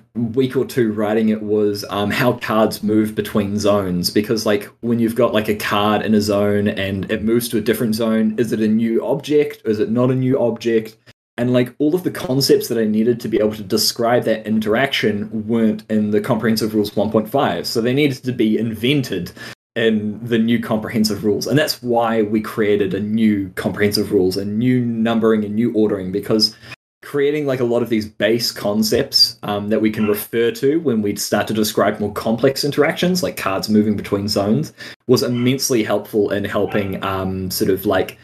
or two writing it, was how cards move between zones, because like when you've got like a card in a zone and it moves to a different zone, is it a new object or is it not a new object? And like all of the concepts that I needed to be able to describe that interaction weren't in the Comprehensive Rules 1.5, so they needed to be invented in the new comprehensive rules. And that's why we created a new comprehensive rules, a new numbering and new ordering, because creating like a lot of these base concepts that we can refer to when we start to describe more complex interactions, like cards moving between zones, was immensely helpful in helping sort of like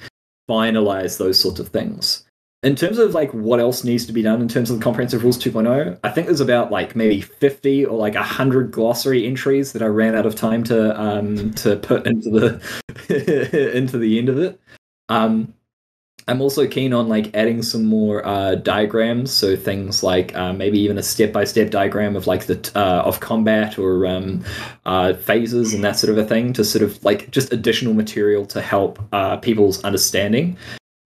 finalize those sorts of things. In terms of like what else needs to be done in terms of the Comprehensive Rules 2.0, I think there's about like maybe 50 or like 100 glossary entries that I ran out of time to put into the into the end of it. I'm also keen on like adding some more diagrams, so things like maybe even a step-by-step diagram of like the of combat or phases and that sort of a thing, to sort of like just additional material to help people's understanding.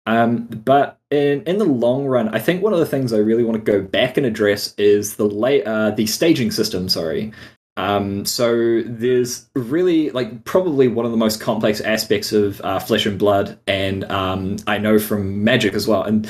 But in the long run, I think one of the things I really want to go back and address is the staging system. So there's really like probably one of the most complex aspects of Flesh and Blood, and I know from Magic as well. And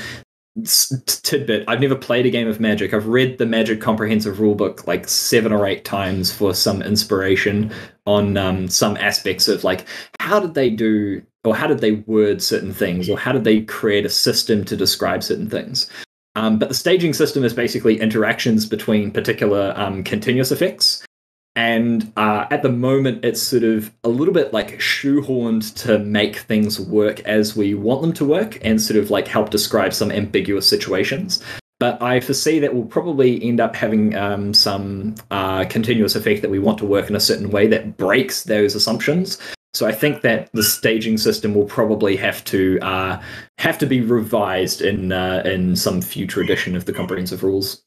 tidbit. I've never played a game of Magic. I've read the Magic Comprehensive Rulebook like 7 or 8 times for some inspiration on some aspects of like how did they do or how did they word certain things or how did they create a system to describe certain things. But the staging system is basically interactions between particular continuous effects. And at the moment, it's sort of a little bit like shoehorned to make things work as we want them to work and sort of like help describe some ambiguous situations. But I foresee that we'll probably end up having some continuous effect that we want to work in a certain way that breaks those assumptions. So I think that the staging system will probably have to be revised in some future edition of the comprehensive rules.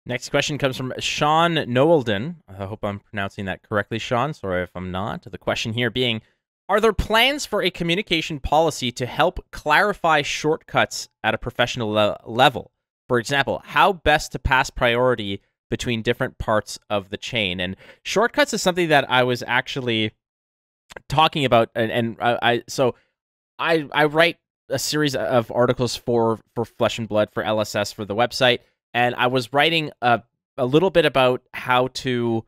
Next question comes from Sean Noelden. I hope I'm pronouncing that correctly, Sean. Sorry if I'm not. The question here being, are there plans for a communication policy to help clarify shortcuts at a professional level? For example, how best to pass priority between different parts of the chain? And shortcuts is something that I was actually talking about, and I write a series of articles for Flesh and Blood, for LSS, for the website. And I was writing a little bit about how to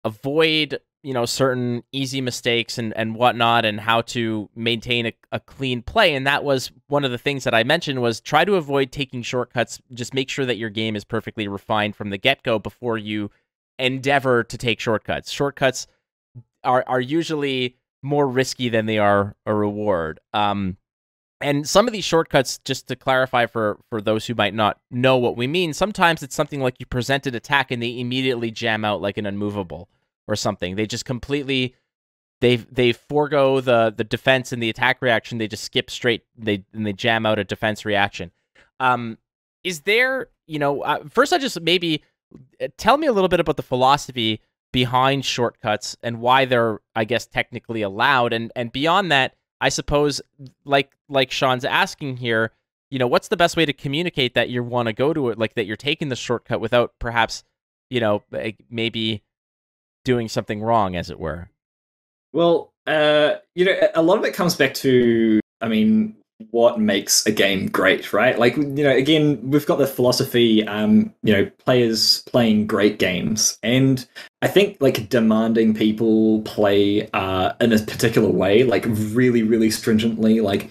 avoid, certain easy mistakes and whatnot, and how to maintain a clean play. And that was one of the things that I mentioned was try to avoid taking shortcuts. Just make sure that your game is perfectly refined from the get-go before you endeavor to take shortcuts. Shortcuts are usually more risky than they are a reward. And some of these shortcuts, just to clarify for those who might not know what we mean, sometimes it's something like you present an attack and they immediately jam out like an unmovable or something. They just completely, they forego the defense and the attack reaction. They just skip straight, they jam out a defense reaction. Is there, first I just maybe tell me a little bit about the philosophy behind shortcuts and why they're, I guess, technically allowed. And beyond that, I suppose, like Sean's asking here, what's the best way to communicate that you want to go to it, like that you're taking the shortcut without perhaps, maybe doing something wrong, as it were? Well, a lot of it comes back to, what makes a game great, right? Like, again, we've got the philosophy, players playing great games. And I think, like, demanding people play in a particular way, like, really, really stringently, like,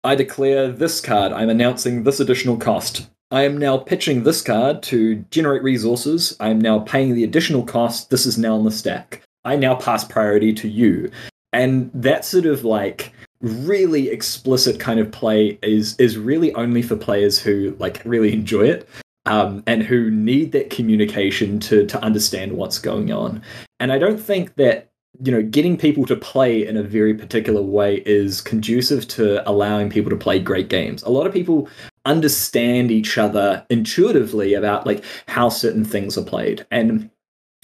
I declare this card, I'm announcing this additional cost. I am now pitching this card to generate resources. I am now paying the additional cost. This is now on the stack. I now pass priority to you. And that sort of, like, really explicit kind of play is really only for players who like really enjoy it and who need that communication to understand what's going on. And I don't think that getting people to play in a very particular way is conducive to allowing people to play great games. A lot of people understand each other intuitively about like how certain things are played, and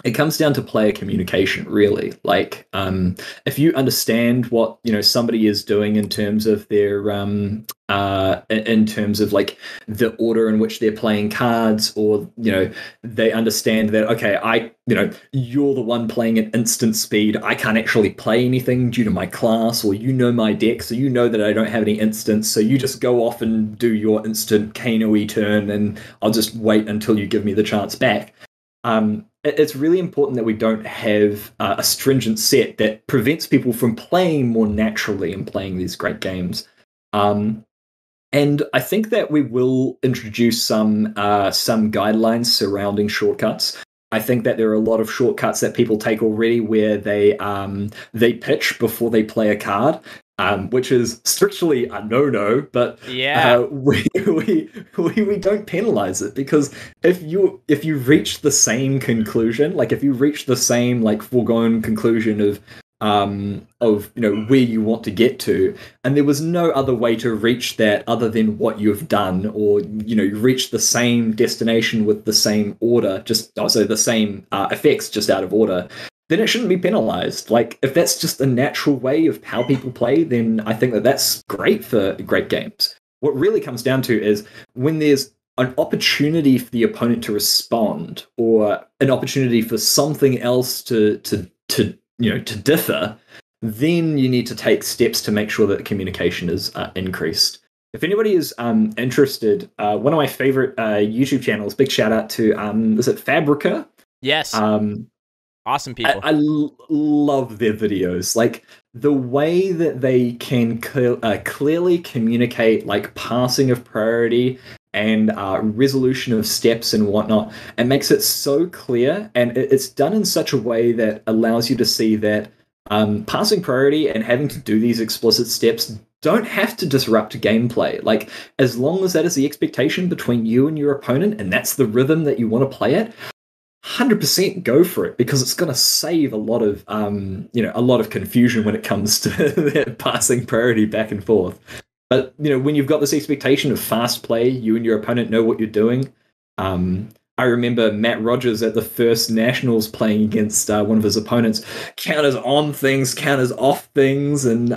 it comes down to player communication, really. Like, if you understand what somebody is doing in terms of their, in terms of like the order in which they're playing cards, or they understand that okay, you're the one playing at instant speed. I can't actually play anything due to my class, or my deck, so that I don't have any instants. So you just go off and do your instant Kano-y turn, and I'll just wait until you give me the chance back. It's really important that we don't have a stringent set that prevents people from playing more naturally and playing these great games. And I think that we will introduce some guidelines surrounding shortcuts. I think that there are a lot of shortcuts that people take already where they pitch before they play a card. Which is strictly a no-no, but we don't penalize it, because if you reach the same conclusion, like if you reach the same like foregone conclusion of where you want to get to, and there was no other way to reach that other than what you've done, or you reach the same destination with the same order, just also the same effects just out of order, then it shouldn't be penalized. Like, if that's just a natural way of how people play, then I think that that's great for great games. What really comes down to is when there's an opportunity for the opponent to respond, or an opportunity for something else to differ, then you need to take steps to make sure that the communication is increased. if anybody is interested, one of my favorite YouTube channels, big shout out to is it Fabrica? Yes. Awesome people. I love their videos. Like the way that they can clearly communicate like passing of priority and resolution of steps and whatnot. It makes it so clear, and it's done in such a way that allows you to see that passing priority and having to do these explicit steps don't have to disrupt gameplay. Like, as long as that is the expectation between you and your opponent, and that's the rhythm that you want to play it, 100% go for it, because it's going to save a lot of a lot of confusion when it comes to that passing priority back and forth. But when you've got this expectation of fast play, you and your opponent know what you're doing. I remember Matt Rogers at the first Nationals playing against one of his opponents, counters on things, counters off things, and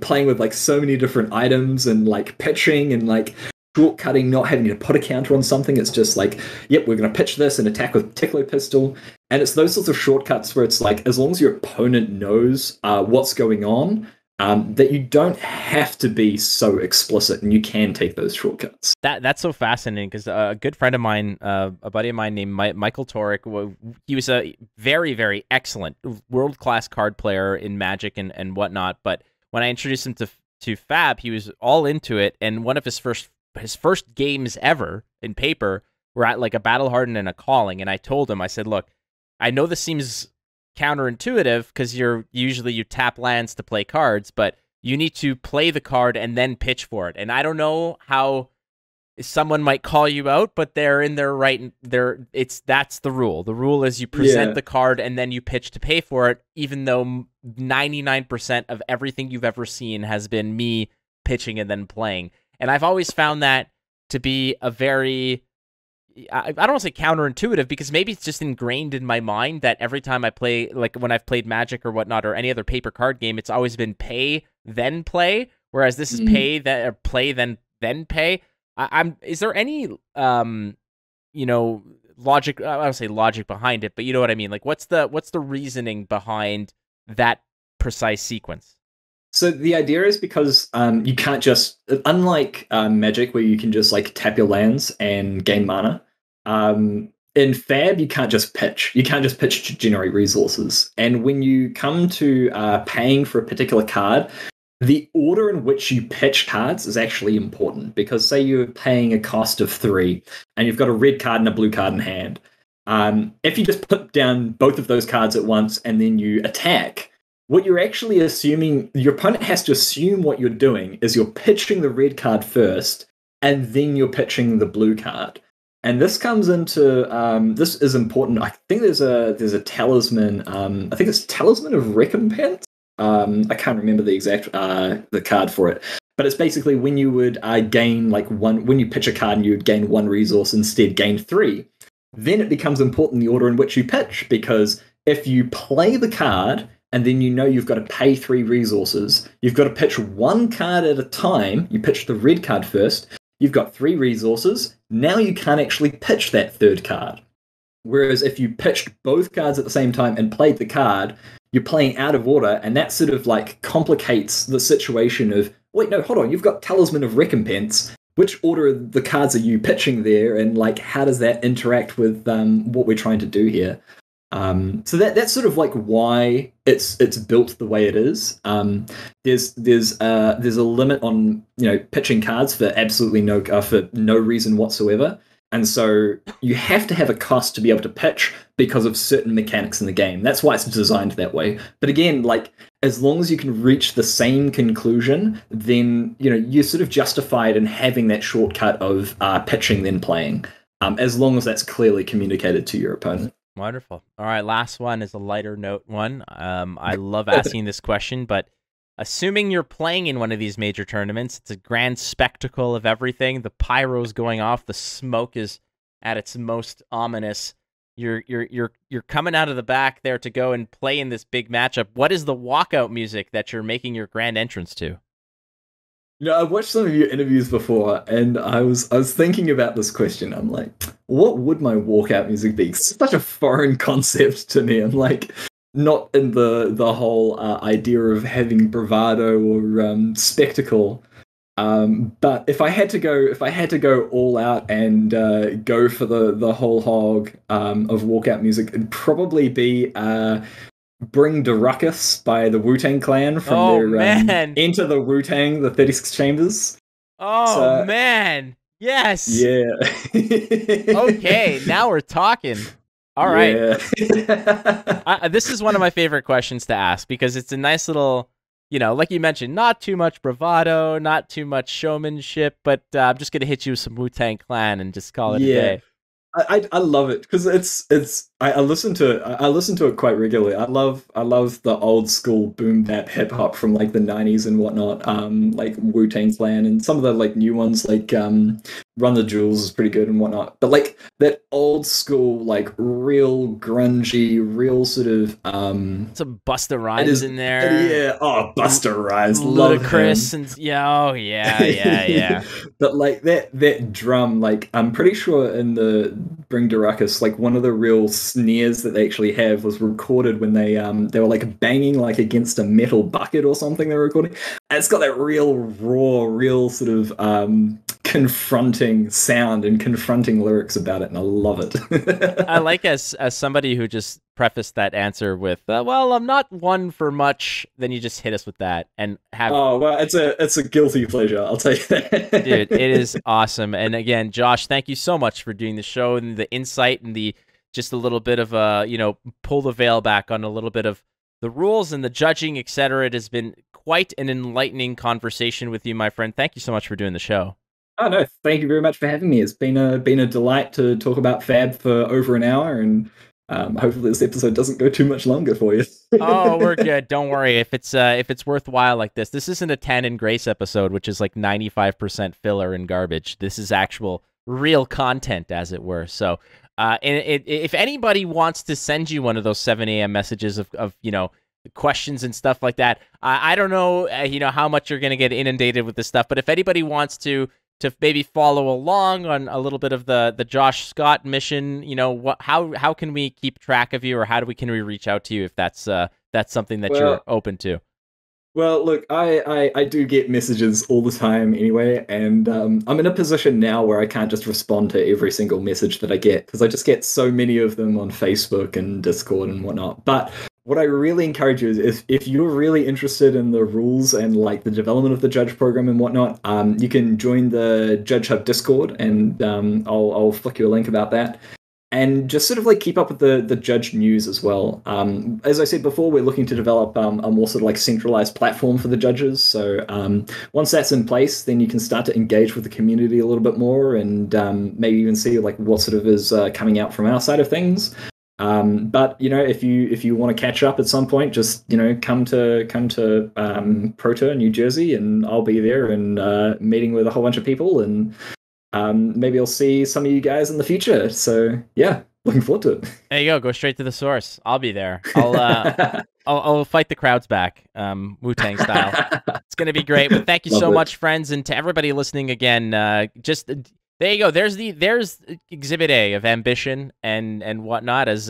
playing with like so many different items and like pitching and like shortcutting, not having to put a counter on something. It's just like, yep, we're going to pitch this and attack with particular pistol. And it's those sorts of shortcuts where it's like, as long as your opponent knows what's going on, that you don't have to be so explicit, and you can take those shortcuts. That's so fascinating, because a good friend of mine, a buddy of mine named Michael Torek, he was a very, very excellent, world-class card player in Magic and whatnot. But when I introduced him to Fab, he was all into it, and one of his first games ever in paper were at like a Battle Hardened and a Calling, and I told him, I said, look, I know this seems counterintuitive because you tap lands to play cards, but you need to play the card and then pitch for it. And I don't know how someone might call you out, but they're in their right. That's the rule. The rule is you present the card and then you pitch to pay for it, even though 99% of everything you've ever seen has been me pitching and then playing. And I've always found that to be a very, I don't want to say counterintuitive, because maybe it's just ingrained in my mind that every time I play, like when I've played Magic or whatnot, or any other paper card game, it's always been pay, then play, whereas this is pay, then or play, then pay. Is there any, logic, I don't say logic behind it, but you know what I mean? Like, what's the reasoning behind that precise sequence? So the idea is because you can't just, unlike Magic, where you can just like tap your lands and gain mana, in Fab you can't just pitch. You can't just pitch to generate resources. And when you come to paying for a particular card, the order in which you pitch cards is actually important, because say you're paying a cost of 3 and you've got a red card and a blue card in hand. If you just put down both of those cards at once and then you attack, what you're actually assuming, your opponent has to assume what you're doing is you're pitching the red card first, and then you're pitching the blue card. And this comes into, this is important. I think there's a talisman, I think it's Talisman of Recompense. I can't remember the exact, the card for it. But it's basically when you would gain like when you pitch a card and you would gain 1 resource, instead gain 3. Then it becomes important the order in which you pitch, because if you play the card, and then you've got to pay 3 resources, you've got to pitch 1 card at a time. You pitch the red card first, you've got 3 resources, now you can't actually pitch that 3rd card. Whereas if you pitched both cards at the same time and played the card, you're playing out of order, and that sort of like complicates the situation of, wait, no, hold on, you've got Talisman of Recompense. Which order of the cards are you pitching there, and like how does that interact with what we're trying to do here? So that's sort of like why it's built the way it is. There's a limit on pitching cards for absolutely no reason whatsoever, and so you have to have a cost to be able to pitch because of certain mechanics in the game. That's why it's designed that way. But again, like as long as you can reach the same conclusion, then you're sort of justified in having that shortcut of pitching then playing, as long as that's clearly communicated to your opponent. Wonderful. All right, last one is a lighter note one. I love asking this question, but assuming you're playing in one of these major tournaments, it's a grand spectacle of everything. The pyro's going off, the smoke is at its most ominous. You're coming out of the back there to go and play in this big matchup. What is the walkout music that you're making your grand entrance to? I've watched some of your interviews before, and I was thinking about this question. I'm like, what would my walkout music be? It's such a foreign concept to me. I'm like, not in the whole idea of having bravado or spectacle. But if I had to go all out and go for the whole hog of walkout music, it'd probably be "Bring the Ruckus" by the Wu-Tang Clan from their Enter the Wu-Tang, the 36 Chambers. Oh, so, man. Yes. Yeah. Okay, now we're talking. All right. Yeah. This is one of my favorite questions to ask because it's a nice little, you know, like you mentioned, not too much bravado, not too much showmanship, but I'm just going to hit you with some Wu-Tang Clan and just call it a day. I love it because I listen to it quite regularly. I love the old school boom bap hip hop from like the 90s and whatnot. Like Wu-Tang Clan and some of the like new ones like Run the Jewels is pretty good and whatnot. But like that old school like real grungy, real sort of some Busta Rhymes in there. Yeah, oh Busta Rhymes, Ludacris and yeah. But like that drum, like I'm pretty sure in the Bring the Ruckus, like one of the real snares that they actually have was recorded when they were like banging like against a metal bucket or something they were recording. And it's got that real raw, real sort of confronting sound and confronting lyrics about it, and I love it. I like as somebody who just prefaced that answer with, well, I'm not one for much, then you just hit us with that and have... Oh, well, it's a guilty pleasure, I'll tell you that. Dude, it is awesome. And again, Josh, thank you so much for doing the show and the insight and the just a little bit of, you know, pull the veil back on a little bit of the rules and the judging, etc. It has been quite an enlightening conversation with you, my friend. Thank you so much for doing the show. Oh no, thank you very much for having me. It's been a delight to talk about Fab for over an hour, and hopefully this episode doesn't go too much longer for you. Oh, we're good. Don't worry. If it's worthwhile like this isn't a Tan and Grace episode, which is like 95% filler and garbage. This is actual real content, as it were. So, if anybody wants to send you one of those 7 a.m. messages of you know, questions and stuff like that, I don't know you know how much you're gonna get inundated with this stuff, but if anybody wants to maybe follow along on a little bit of the Josh Scott mission, you know, how can we keep track of you, or can we reach out to you if that's something that you're open to? Well, look, I do get messages all the time anyway, and I'm in a position now where I can't just respond to every single message that I get, because I just get so many of them on Facebook and Discord and whatnot. But what I really encourage you is if you're really interested in the rules and like the development of the Judge program and whatnot, you can join the Judge Hub Discord, and I'll flick you a link about that. And just sort of like keep up with the Judge news as well. As I said before, we're looking to develop a more sort of like centralized platform for the judges. So once that's in place, then you can start to engage with the community a little bit more, and maybe even see like what sort of is coming out from our side of things. But you know, if you want to catch up at some point, just you know, come to Proto, New Jersey, and I'll be there and meeting with a whole bunch of people, and maybe I'll see some of you guys in the future. So yeah, looking forward to it. There you go. Go straight to the source. I'll be there. I'll fight the crowds back, Wu-Tang style. It's gonna be great. But thank you so much, friends, and to everybody listening again. Just there you go. There's Exhibit A of ambition and whatnot. As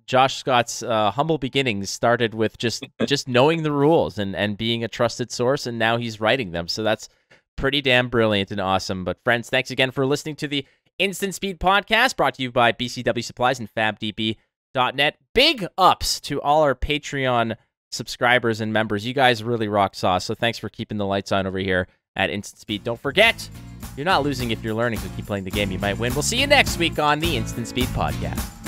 Josh Scott's humble beginnings started with just knowing the rules and being a trusted source, and now he's writing them. So that's pretty damn brilliant and awesome. But friends, thanks again for listening to the Instant Speed Podcast, brought to you by BCW Supplies and FabDB.net. Big ups to all our Patreon subscribers and members. You guys really rock sauce. So thanks for keeping the lights on over here at Instant Speed. Don't forget, you're not losing if you're learning, so keep playing the game. You might win. We'll see you next week on the Instant Speed Podcast.